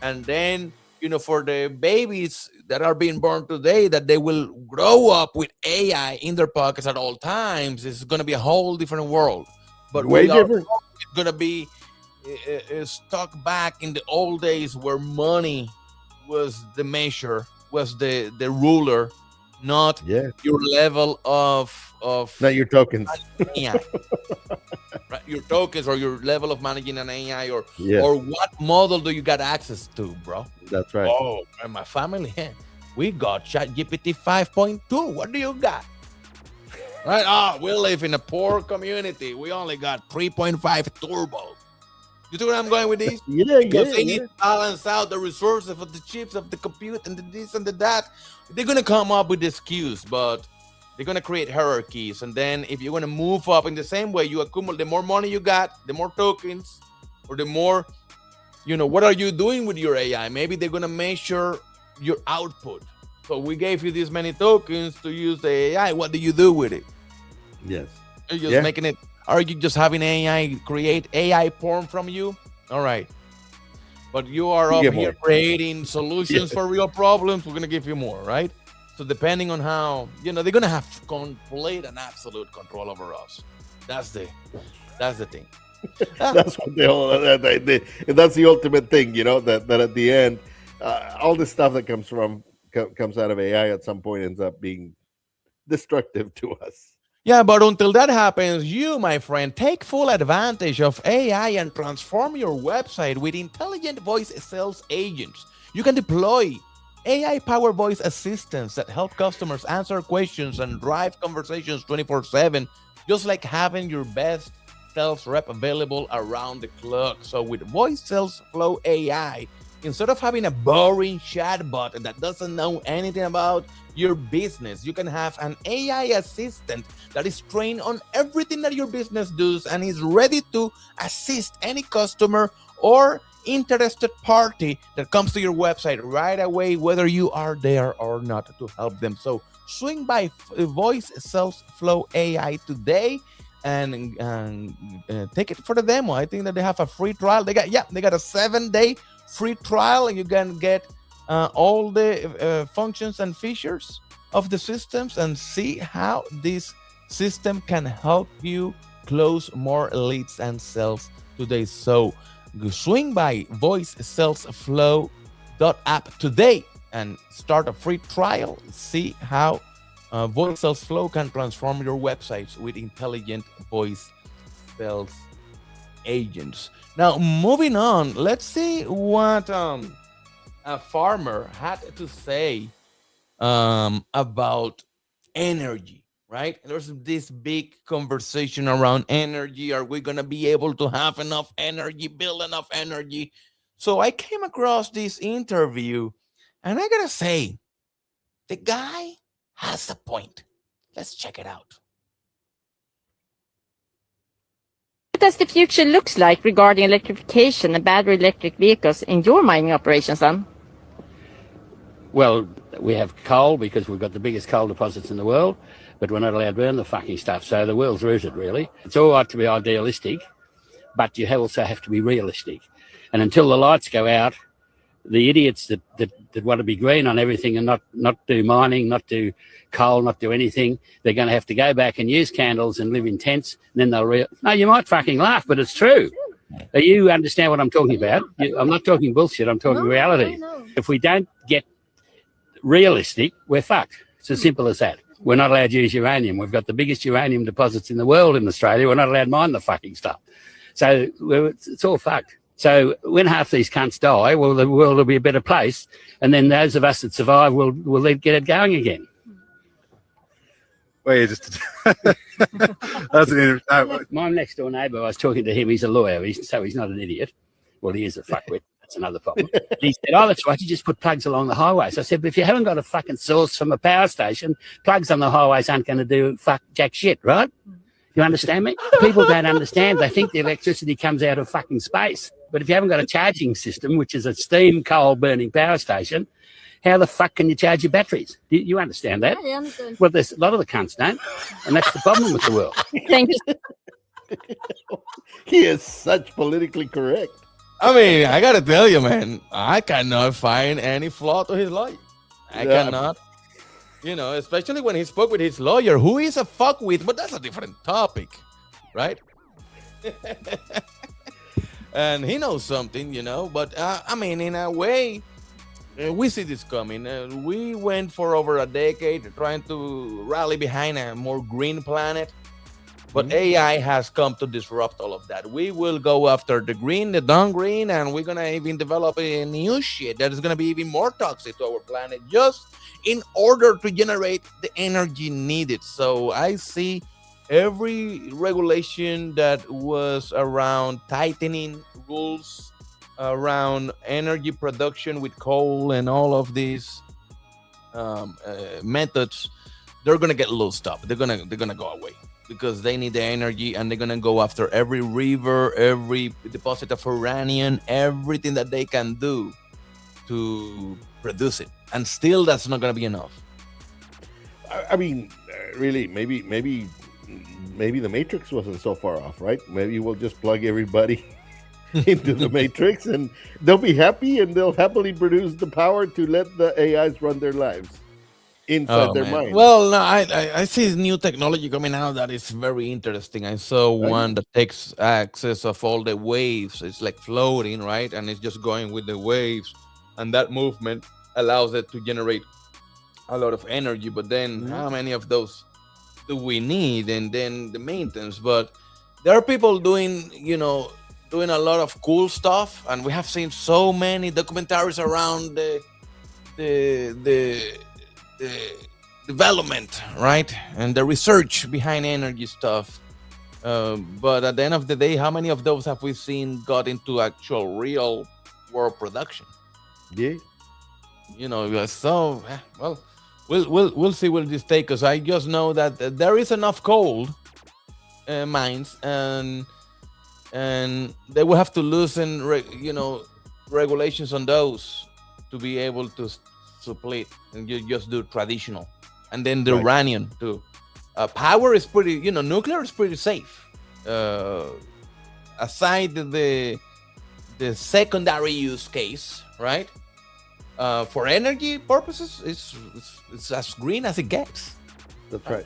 and then for the babies that are being born today, that they will grow up with AI in their pockets at all times. It's going to be a whole different world. But Way we are different. going to be stuck back in the old days where money was the measure, was the ruler, not Yeah, your level of not your tokens. AI, right? Your tokens or your level of managing an AI, or Yeah, what model do you got access to, bro? that's right. Oh, and my family, we got ChatGPT 5.2. What do you got? Right? Oh, we live in a poor community. We only got 3.5 turbo. You see where I'm going with this? Yeah, Because they need yeah. to balance out the resources of the chips, of the compute, and the this and the that. They're gonna come up with the SKUs, but they're gonna create hierarchies. And then if you're gonna move up in the same way, you accumulate the more money you got, the more tokens, or the more, what are you doing with your AI? Maybe they're gonna measure your output. So we gave you this many tokens to use the AI. What do you do with it? Yes. Are you just Yeah. making it? Are you just having AI create AI porn from you? All right. But you are You up get here more. creating solutions Yeah. for real problems. We're gonna give you more, right? So depending on how, they're gonna have complete and absolute control over us. That's the thing. That's what that's the ultimate thing, that at the end, all this stuff that comes out of AI at some point ends up being destructive to us. Yeah, but until that happens, you, my friend, take full advantage of AI and transform your website with intelligent voice sales agents. You can deploy AI-powered voice assistants that help customers answer questions and drive conversations 24/7, just like having your best sales rep available around the clock. So with Voice Sales Flow AI, instead of having a boring chatbot that doesn't know anything about your business, you can have an AI assistant that is trained on everything that your business does and is ready to assist any customer or interested party that comes to your website right away, whether you are there or not, to help them. So swing by Voice Sales Flow AI today and take it for the demo. I think that they have a free trial. They got a 7-day free trial, and you can get all the functions and features of the systems and see how this system can help you close more leads and sales today. So swing by voice-sales-flow.app today and start a free trial. See how Voice Sales Flow can transform your websites with intelligent voice sales agents. Now, moving on, let's see what a farmer had to say about energy, right? There's this big conversation around energy. Are we going to be able to have enough energy, build enough energy? So I came across this interview, and I got to say, the guy has a point. Let's check it out. What does the future looks like regarding electrification and battery electric vehicles in your mining operations, then? Well, we have coal because we've got the biggest coal deposits in the world, but we're not allowed to burn the fucking stuff. So the world's rooted, really. It's all right to be idealistic, but you also have to be realistic. And until the lights go out, the idiots that want to be green on everything and not do mining, not do coal, not do anything, they're going to have to go back and use candles and live in tents. And then they'll no, you might fucking laugh, but it's true. You understand what I'm talking about? I'm not talking bullshit. I'm talking reality. No. If we don't get realistic, we're fucked. It's as simple as that. We're not allowed to use uranium. We've got the biggest uranium deposits in the world in Australia. We're not allowed to mine the fucking stuff. So it's all fucked. So when half these cunts die, well, the world will be a better place. And then those of us that survive will get it going again. Wait, just that's an interesting. My next door neighbour, I was talking to him. He's a lawyer, so he's not an idiot. Well, he is a fuckwit. That's another problem. And he said, "Oh, that's right. You just put plugs along the highways." I said, "But if you haven't got a fucking source from a power station, plugs on the highways aren't going to do jack shit, right? You understand me? People don't understand. They think the electricity comes out of fucking space. But if you haven't got a charging system, which is a steam coal burning power station, how the fuck can you charge your batteries? Do you understand that?" Yeah, I understand. Well, there's a lot of the cunts don't, and that's the problem with the world. Thank you. He is such politically correct. I mean, I gotta tell you, man, I cannot find any flaw to his logic. I cannot. You know, especially when he spoke with his lawyer, who is a fuckwit, but that's a different topic, right? And he knows something, you know, but I mean, in a way, we see this coming. We went for over a decade trying to rally behind a more green planet, but AI has come to disrupt all of that. We will go after the green, the non-green, and we're going to even develop a new shit that is going to be even more toxic to our planet just in order to generate the energy needed. So I see every regulation that was around tightening rules around energy production with coal and all of these methods, they're gonna get loosed up. They're gonna go away because they need the energy, and they're gonna go after every river, every deposit of uranium, everything that they can do to produce it. And still, that's not gonna be enough. I mean, really, maybe the Matrix wasn't so far off, right? Maybe we'll just plug everybody into the Matrix, and they'll be happy, and they'll happily produce the power to let the AIs run their lives inside their mind. Well, no, I see new technology coming out that is very interesting. I saw one that takes access of all the waves. It's like floating, right? And it's just going with the waves, and that movement allows it to generate a lot of energy. But then how many of those do we need? And then the maintenance. But there are people doing a lot of cool stuff, and we have seen so many documentaries around the development, right, and the research behind energy stuff. But at the end of the day, how many of those have we seen got into actual real world production? Yeah. So well, we'll see where this takes us. I just know that there is enough coal mines, and they will have to loosen regulations on those to be able to split, and you just do traditional, and then the uranium too. Power is pretty, nuclear is pretty safe. Aside the secondary use case, right? For energy purposes, it's as green as it gets. That's right.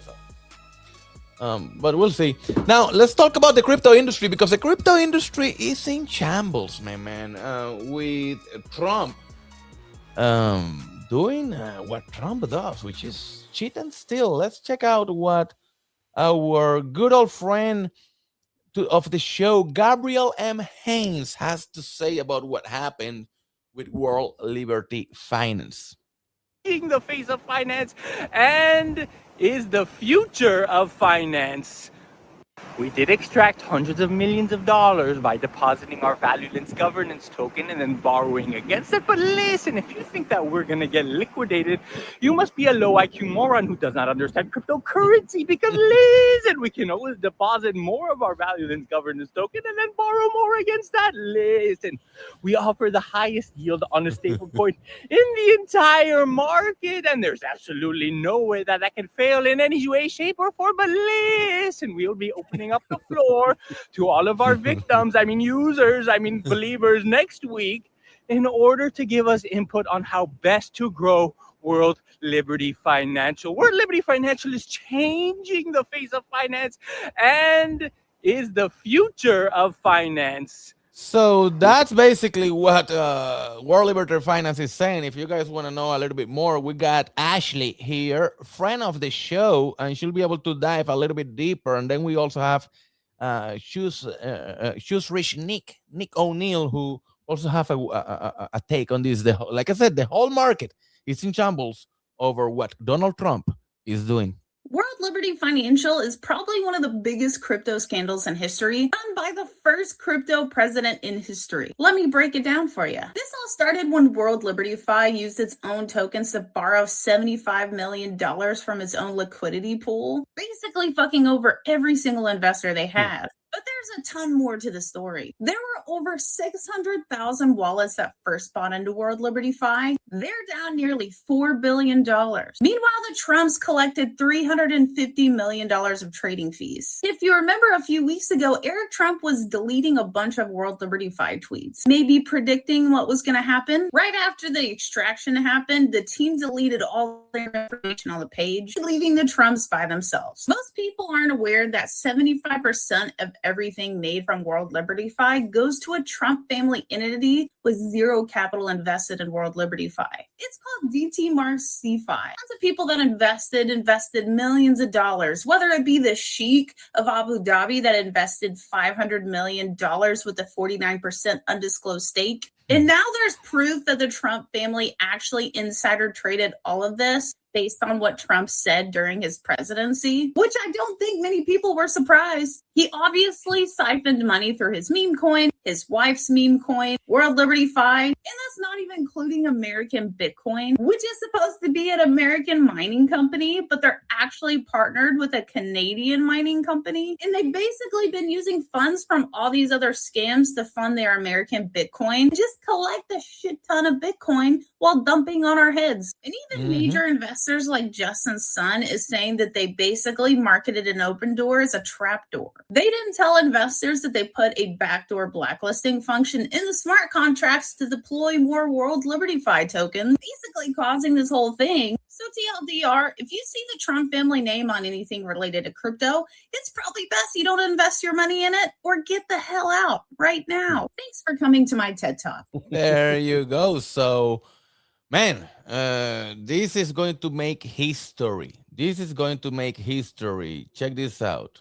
But we'll see. Now, let's talk about the crypto industry, because the crypto industry is in shambles, my man. With Trump doing what Trump does, which is cheat and steal. Let's check out what our good old friend of the show, Gabriel M. Haynes, has to say about what happened with World Liberty Finance. The face of finance and is the future of finance. We did extract hundreds of millions of dollars by depositing our valueless governance token and then borrowing against it. But listen, if you think that we're going to get liquidated, you must be a low IQ moron who does not understand cryptocurrency. Because listen, we can always deposit more of our valueless governance token and then borrow more against that. Listen, we offer the highest yield on a stable coin in the entire market. And there's absolutely no way that can fail in any way, shape, or form. But listen, we'll be opening up the floor to all of our victims, users, believers next week, in order to give us input on how best to grow World Liberty Financial. World Liberty Financial is changing the face of finance and is the future of finance. So that's basically what World Liberty Finance is saying. If you guys want to know a little bit more, we got Ashley here, friend of the show, and she'll be able to dive a little bit deeper. And then we also have Shoes Rich Nick O'Neill, who also have a take on this. Like I said, the whole market is in shambles over what Donald Trump is doing. World Liberty Financial is probably one of the biggest crypto scandals in history, done by the first crypto president in history. Let me break it down for you. This all started when World Liberty Fi used its own tokens to borrow $75 million from its own liquidity pool, basically fucking over every single investor they have. But there's a ton more to the story. There were over 600,000 wallets that first bought into World Liberty Fi. They're down nearly $4 billion. Meanwhile, the Trumps collected $350 million of trading fees. If you remember a few weeks ago, Eric Trump was deleting a bunch of World Liberty Fi tweets, maybe predicting what was going to happen. Right after the extraction happened, the team deleted all their information on the page, leaving the Trumps by themselves. Most people aren't aware that 75% of everything made from World Liberty Fi goes to a Trump family entity with zero capital invested in World Liberty Fi. It's called DT Mars CFi. Lots of people that invested millions of dollars, whether it be the Sheikh of Abu Dhabi that invested $500 million with a 49% undisclosed stake. And now there's proof that the Trump family actually insider traded all of this based on what Trump said during his presidency, which I don't think many people were surprised. He obviously siphoned money through his meme coin, his wife's meme coin, World Liberty Fi, and that's not even including American Bitcoin, which is supposed to be an American mining company, but they're actually partnered with a Canadian mining company. And they've basically been using funds from all these other scams to fund their American Bitcoin, just collect a shit ton of Bitcoin while dumping on our heads. And even major investors like Justin Sun is saying that they basically marketed an open door as a trapdoor. They didn't tell investors that they put a backdoor blacklisting function in the smart contracts to deploy more World Liberty Fi tokens, basically causing this whole thing. So TLDR, if you see the Trump family name on anything related to crypto, it's probably best you don't invest your money in it or get the hell out right now. Thanks for coming to my TED Talk. There you go. So, man, this is going to make history. This is going to make history. Check this out.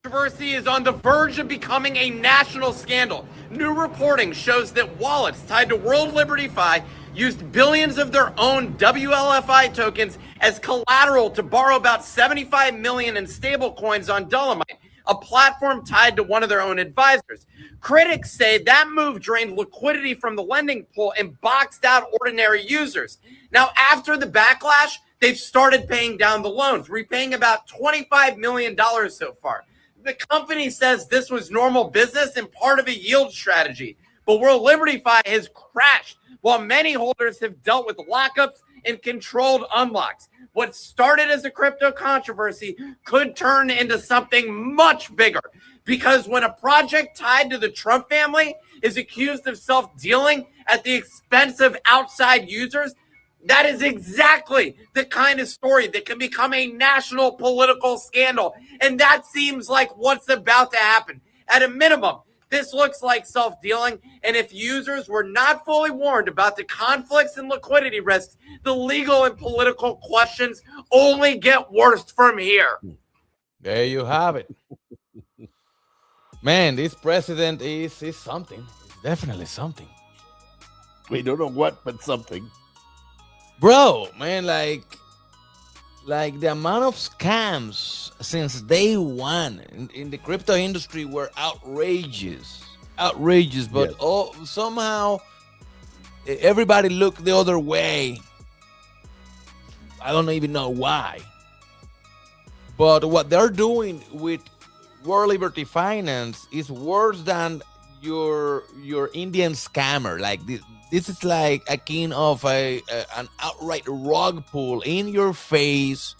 Controversy is on the verge of becoming a national scandal. New reporting shows that wallets tied to World Liberty Fi used billions of their own WLFI tokens as collateral to borrow about 75 million in stable coins on Dolomite, a platform tied to one of their own advisors. Critics say that move drained liquidity from the lending pool and boxed out ordinary users. Now, after the backlash, they've started paying down the loans, repaying about $25 million so far. The company says this was normal business and part of a yield strategy, but World Liberty Fi has crashed while many holders have dealt with lockups and controlled unlocks. What started as a crypto controversy could turn into something much bigger, because when a project tied to the Trump family is accused of self-dealing at the expense of outside users, That is exactly the kind of story that can become a national political scandal. And that seems like what's about to happen. At a minimum, this looks like self-dealing. And if users were not fully warned about the conflicts and liquidity risks, the legal and political questions only get worse from here. There you have it. Man, this president is something. It's definitely something. We don't know what, but something. Bro, man, like the amount of scams since day one in the crypto industry were outrageous, but Yes. somehow everybody looked the other way. I don't even know why. But what they're doing with World Liberty Finance is worse than your Indian scammer. Like this is like akin of an outright rug pull in your face.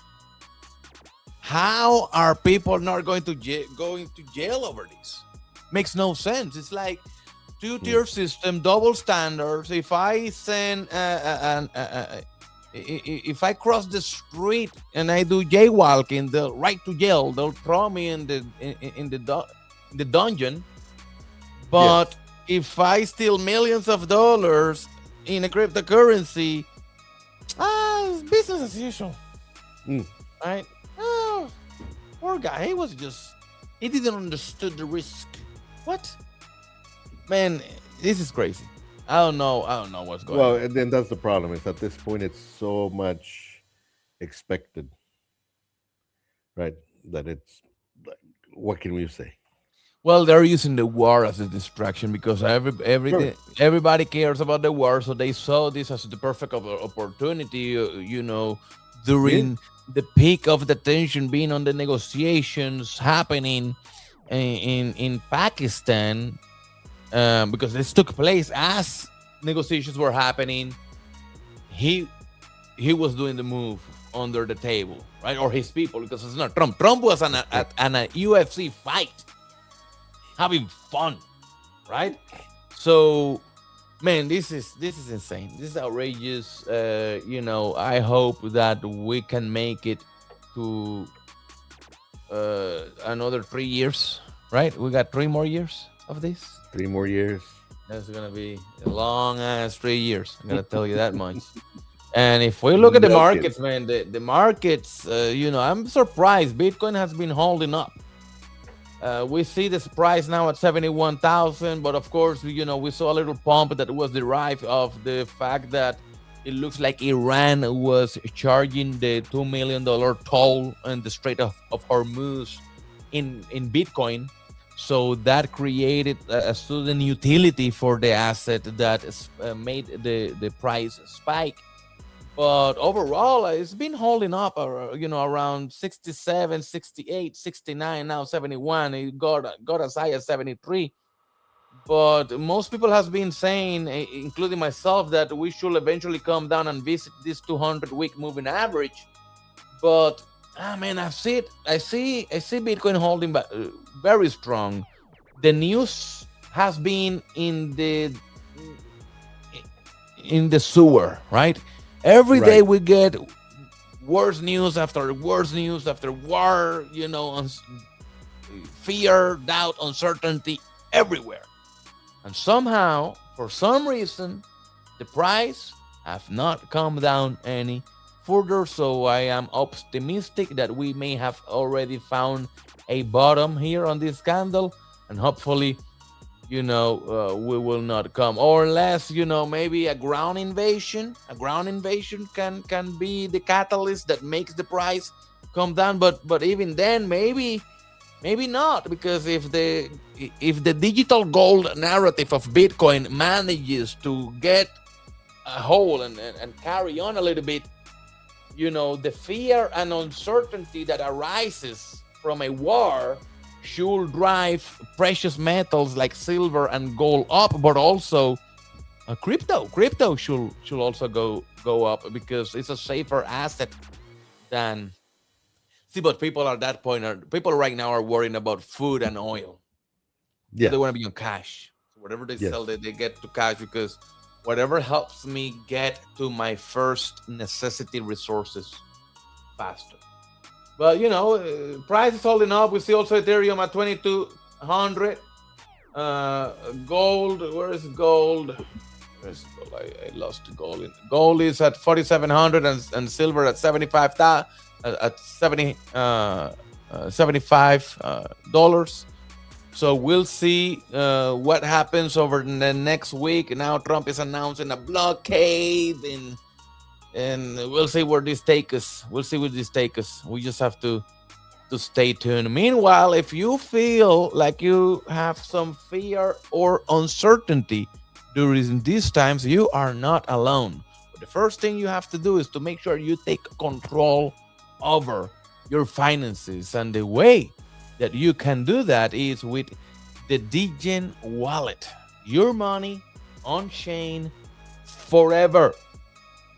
How are people not going to jail over this? Makes no sense. It's like two-tier system, double standards. If I send if I cross the street and I do jaywalking, they'll right to jail. They'll throw me in the dungeon. But if I steal millions of dollars in a cryptocurrency, it's business as usual. Right? Oh, poor guy. He didn't understood the risk. What? Man, this is crazy. I don't know what's going on. Well, and then that's the problem, is at this point it's so much expected, right? That it's like, what can we say? Well, they're using the war as a distraction because everybody cares about the war, so they saw this as the perfect opportunity. During the peak of the tension, being on the negotiations happening in Pakistan, because this took place as negotiations were happening. He was doing the move under the table, right? Or his people, because it's not Trump. Trump was on a UFC fight, having fun, right? So, man, this is insane. This is outrageous. I hope that we can make it to another 3 years, right? We got 3 more years of this. 3 more years. That's gonna be a long ass 3 years. I'm gonna tell you that much. And if we look at the markets, man, the markets, I'm surprised. Bitcoin has been holding up. We see this price now at 71,000, but of course, we saw a little pump that was derived of the fact that it looks like Iran was charging the $2 million toll in the Strait of Hormuz in Bitcoin. So that created a sudden utility for the asset that made the price spike. But overall, it's been holding up, around 67, 68, 69, now 71. It got as high as 73. But most people have been saying, including myself, that we should eventually come down and visit this 200-week moving average. But man, I see Bitcoin holding back very strong. The news has been in the sewer, right? Every day we get worse news after worse news after war, fear, doubt, uncertainty everywhere. And somehow, for some reason, the price have not come down any further. So I am optimistic that we may have already found a bottom here on this candle, and hopefully, we will not come, or unless maybe a ground invasion can be the catalyst that makes the price come down. But even then, maybe not, because if the digital gold narrative of Bitcoin manages to get a hold and carry on a little bit, the fear and uncertainty that arises from a war should drive precious metals like silver and gold up, but also crypto should also go up, because it's a safer asset than. See, but people at that point people right now are worrying about food and oil. Yeah, they want to be on cash. So whatever they sell, they get to cash, because whatever helps me get to my first necessity resources faster. But you know, price is holding up. We see also Ethereum at 2200. Gold, where is gold? Where's gold? I lost gold. Gold is at 4700 and silver at 75 at 70 $75 dollars. So we'll see what happens over the next week. Now Trump is announcing a blockade, and we'll see where this takes us. We'll see where this takes us. We just have to stay tuned. Meanwhile, if you feel like you have some fear or uncertainty during these times, you are not alone. But the first thing you have to do is to make sure you take control over your finances. And the way that you can do that is with the DeGen wallet. Your money on chain forever.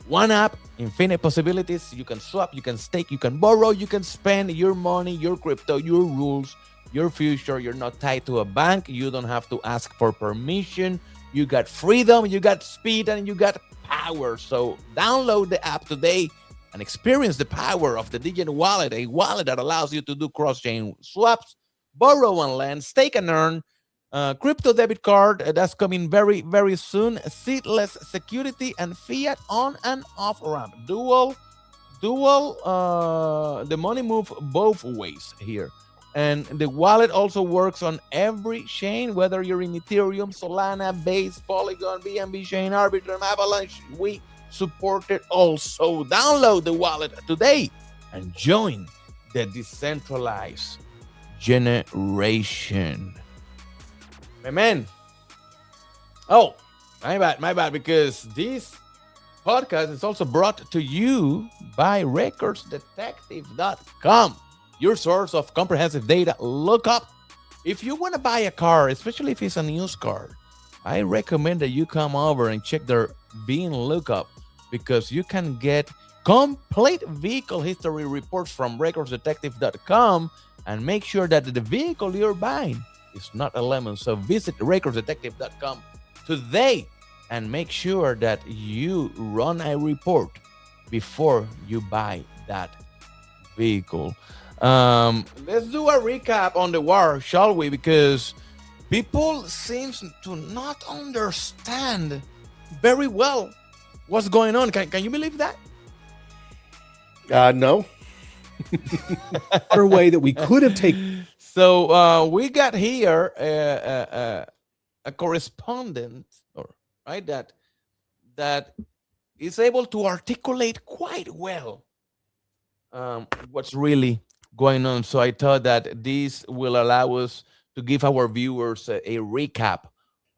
One app, infinite possibilities. You can swap, you can stake, you can borrow, you can spend your money, your crypto, your rules, your future. You're not tied to a bank. You don't have to ask for permission. You got freedom, you got speed, and you got power. So download the app today and experience the power of the DeGen wallet, a wallet that allows you to do cross-chain swaps, borrow and lend, stake and earn, crypto debit card that's coming very, very soon, seedless security, and fiat on and off ramp. Dual, the money move both ways here. And the wallet also works on every chain, whether you're in Ethereum, Solana, Base, Polygon, BNB chain, Arbitrum, Avalanche. We support it also. Download the wallet today and join the decentralized generation. My man. Oh, my bad, because this podcast is also brought to you by recordsdetective.com, your source of comprehensive data lookup. If you want to buy a car, especially if it's a used car, I recommend that you come over and check their VIN lookup, because you can get complete vehicle history reports from recordsdetective.com and make sure that the vehicle you're buying is not a lemon. So visit recordsdetective.com today and make sure that you run a report before you buy that vehicle. Let's do a recap on the war, shall we? Because people seem to not understand very well what's going on. Can you believe that? No. Other way that we could have taken. So we got here a correspondent, right, that is able to articulate quite well what's really going on. So I thought that this will allow us to give our viewers a recap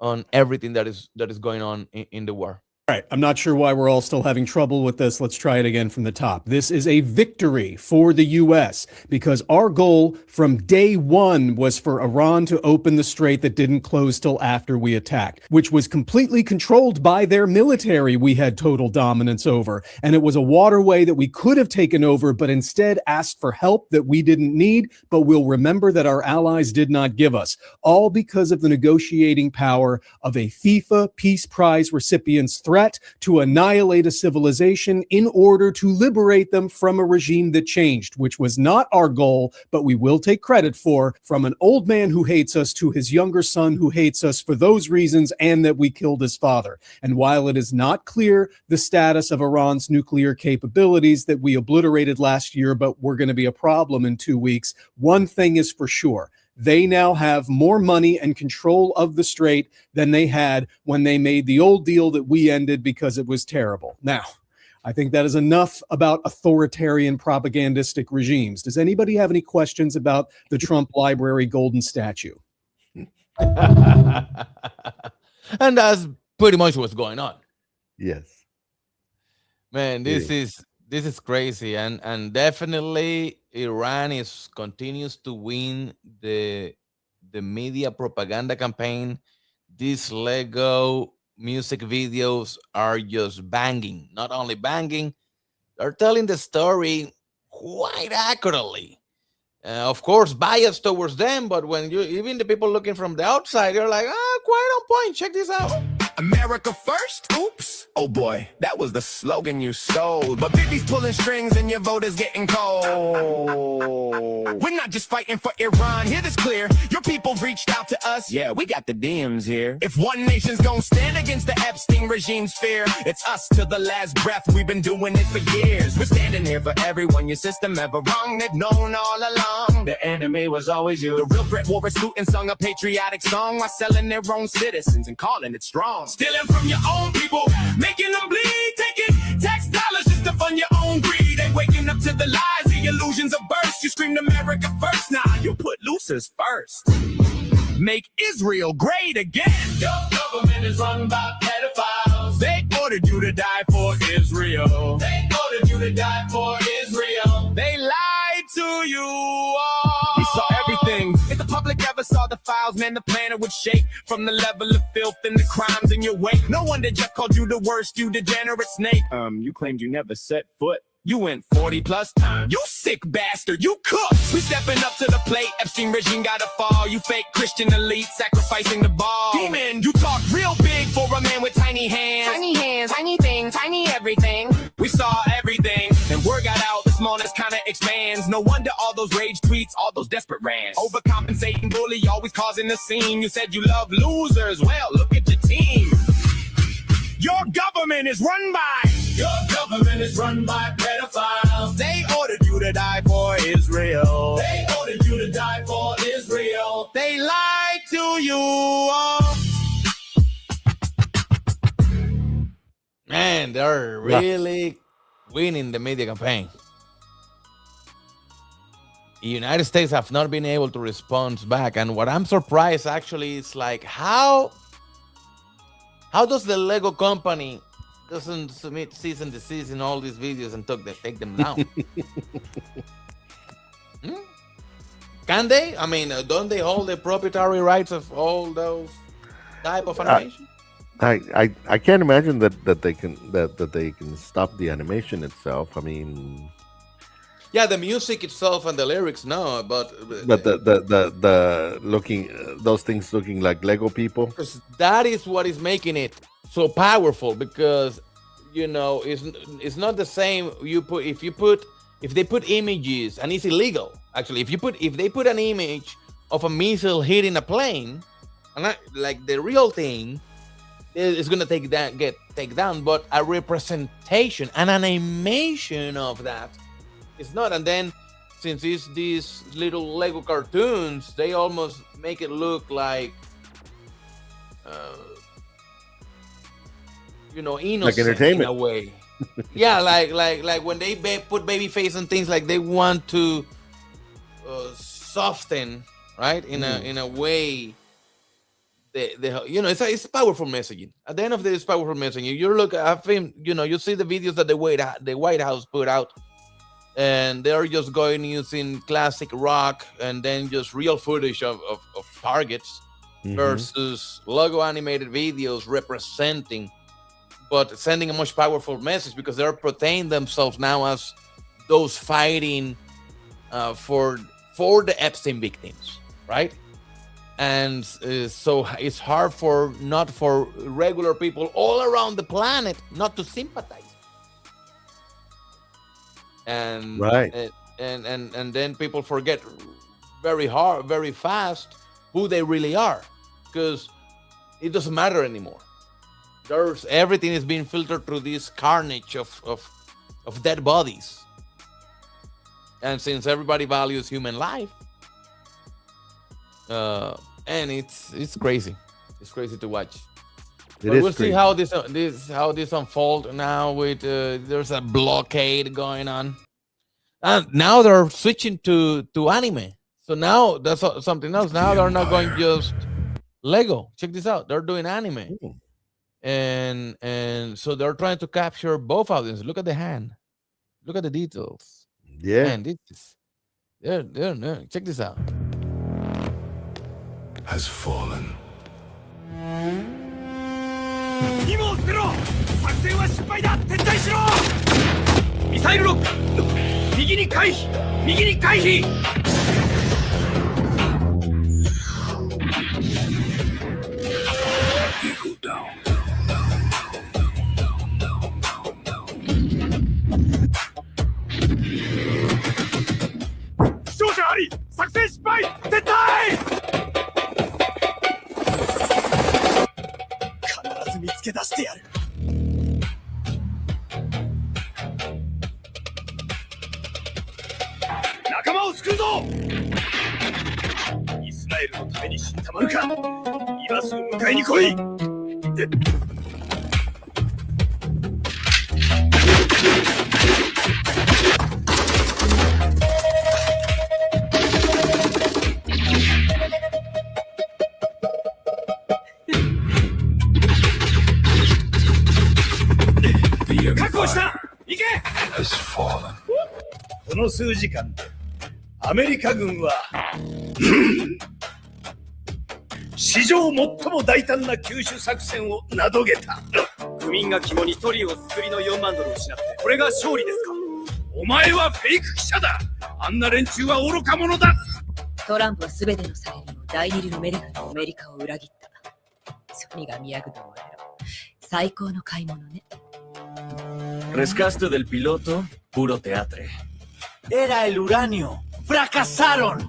on everything that is going on in the war. All right, I'm not sure why we're all still having trouble with this. Let's try it again from the top. This is a victory for the U.S. because our goal from day one was for Iran to open the strait that didn't close till after we attacked, which was completely controlled by their military we had total dominance over. And it was a waterway that we could have taken over, but instead asked for help that we didn't need, but we'll remember that our allies did not give us, all because of the negotiating power of a FIFA Peace Prize recipient's threat to annihilate a civilization in order to liberate them from a regime that changed, which was not our goal, but we will take credit for, from an old man who hates us to his younger son who hates us for those reasons, and that we killed his father. And while it is not clear the status of Iran's nuclear capabilities that we obliterated last year, but we're going to be a problem in 2 weeks, one thing is for sure. They now have more money and control of the strait than they had when they made the old deal that we ended because it was terrible. Now, I think that is enough about authoritarian propagandistic regimes. Does anybody have any questions about the Trump Library golden statue? And that's pretty much what's going on. Yes. Man, this is crazy, and definitely Iran continues to win the media propaganda campaign. These Lego music videos are just banging. Not only banging, they're telling the story quite accurately. Of course, biased towards them, but when even the people looking from the outside, you're like, quite on point. Check this out. America first? Oops. Oh boy, that was the slogan you stole. But Bibi's pulling strings and your vote is getting cold. We're not just fighting for Iran, hear this clear. Your people reached out to us, yeah, we got the DMs here. If one nation's gonna stand against the Epstein regime's fear, it's us to the last breath, we've been doing it for years. We're standing here for everyone, your system ever wrong, they've known all along. The enemy was always you. The real threat wore a suit and sung a patriotic song while selling their own citizens and calling it strong. Stealing from your own people, making them bleed, taking tax dollars just to fund your own greed. Ain't waking up to the lies, the illusions of burst. You screamed America first, nah, you put losers first. Make Israel great again. Your government is run by pedophiles. They ordered you to die for Israel. They ordered you to die for Israel. They lied to you all. We saw everything. If the public ever saw the files, man, the planet would shake from the level of filth and the crimes in your wake. No wonder Jeff called you the worst, you degenerate snake. You claimed you never set foot. You went 40 plus times. You sick bastard, you cooked. We stepping up to the plate. Epstein regime gotta fall. You fake Christian elite sacrificing the ball. Demon, you talk real big for a man with tiny hands. Tiny hands, tiny thing, tiny everything. We saw everything, and word got out. The smallness kinda expands. No wonder all those rage tweets, all those desperate rants. Overcompensating bully, always causing a scene. You said you love losers. Well, look at your team. Your government is run by. Your government is run by pedophiles. They ordered you to die for Israel. They ordered you to die for Israel. They lied to you all. Man, they're really winning the media campaign. The United States have not been able to respond back. And what I'm surprised actually is like how does the Lego company doesn't submit cease and desist in all these videos and take them down? Can they? I mean, don't they hold the proprietary rights of all those type of animation? I can't imagine that they can stop the animation itself. I mean, yeah, the music itself and the lyrics, no, but the looking those things looking like Lego people. That is what is making it so powerful, because it's not the same. If they put images, and it's illegal actually. If they put an image of a missile hitting a plane, and like the real thing, is gonna get taken down. But a representation, an animation of that. It's not. And then since it's these little Lego cartoons, they almost make it look like innocent, like entertainment in a way. Yeah, like when they put baby face and things, like they want to soften, right, in a way. It's powerful messaging. At the end of the day, it's powerful messaging. You look at film, you see the videos that the White House put out. And they're just using classic rock and then just real footage of targets versus logo animated videos representing, but sending a much powerful message, because they're portraying themselves now as those fighting for the Epstein victims, right? And so it's hard for regular people all around the planet not to sympathize. And right, and then people forget very fast who they really are, because it doesn't matter anymore. Everything is being filtered through this carnage of dead bodies, and since everybody values human life, and it's crazy. It's crazy to watch. We'll see how this unfolds now. With there's a blockade going on, and now they're switching to anime. So now that's something else. Now they're not going just Lego. Check this out. They're doing anime, and so they're trying to capture both audiences. Look at the hand. Look at the details. Yeah, man, check this out. Has fallen. 今を捨てろ作戦は失敗だ撤退しろミサイルロック右に回避右に回避 Eagle down 戦失敗撤退必ず見つけ出してやる仲間を救うぞイスラエルのために死んだまるか今すぐ迎えに来い確保した行けこの数時間でアメリカ軍は史上最も大胆な救出作戦を名遂げた区民が肝にトリを救いの4万ドルを失ってこれが勝利ですかお前はフェイク記者だあんな連中は愚か者だトランプは全てのサイレンを第二流のメディカでアメリカを裏切ったソニーが宮口を得ろ最高の買い物ねRescate del piloto, puro teatre. Era el uranio. ¡Fracasaron!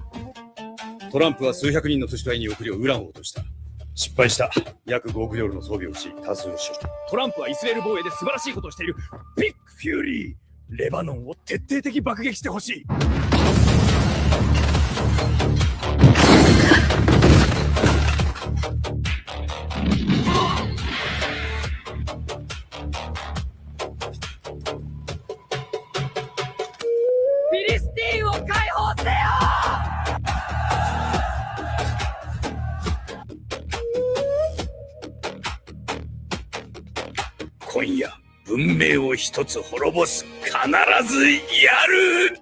トランプは数百人の都市隊に送りをウランを落とした。失敗した。約5億ドルの装備をし、多数死。トランプはイスラエル防衛で素晴らしいことをしている。ビッグフューリー。レバノンを徹底的爆撃してほしい。今夜文明を一つ滅ぼす必ずやる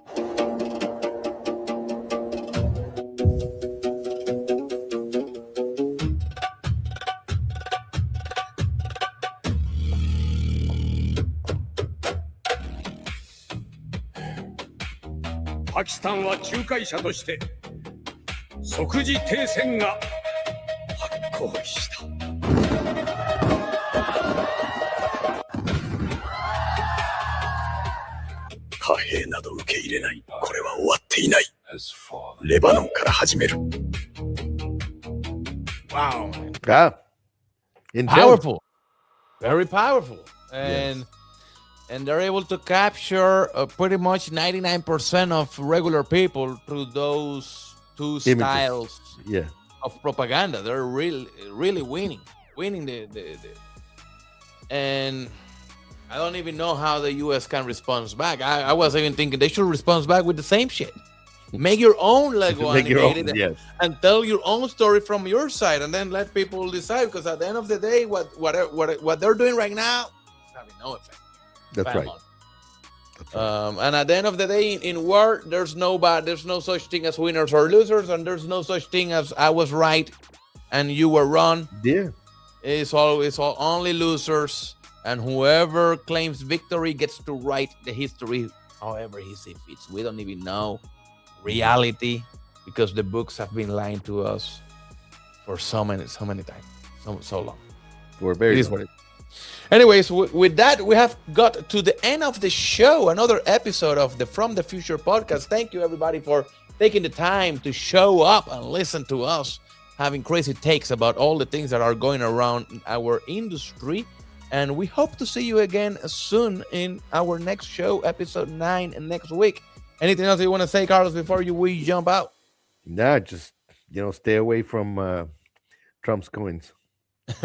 パキスタンは仲介者として即時停戦が発効した。貨幣など受け入れない。これは終わっていない。レバノンから始める。Wow. Ah, Powerful. Very powerful. And they're able to capture pretty much 99% of regular people through those two Images. styles Yeah. of propaganda. They're really winning the and I don't even know how the U.S. can respond back. I was even thinking they should respond back with the same shit. Make your own Lego Make your animated own, yes. and tell your own story from your side, and then let people decide. Because at the end of the day, what they're doing right now is having no effect. That's right. And at the end of the day, in war, there's no such thing as winners or losers, and there's no such thing as I was right and you were wrong. Yeah. It's all only losers, and whoever claims victory gets to write the history however he sees fit. We don't even know reality because the books have been lying to us for so many times, so long. We're very. It is what it is. Anyways, with that, we have got to the end of the show. Another episode of the From the Future podcast. Thank you, everybody, for taking the time to show up and listen to us having crazy takes about all the things that are going around our industry. And we hope to see you again soon in our next show, episode 9, next week. Anything else you want to say, Carlos, before we jump out? Nah, just stay away from Trump's coins.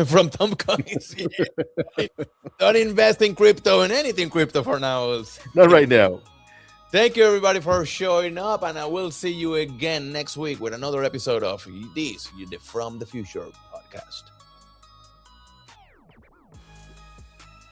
From Tom Coins. Yeah. Don't invest in crypto and anything crypto for now. Not right now. Thank you, everybody, for showing up, and I will see you again next week with another episode of the From the Future podcast.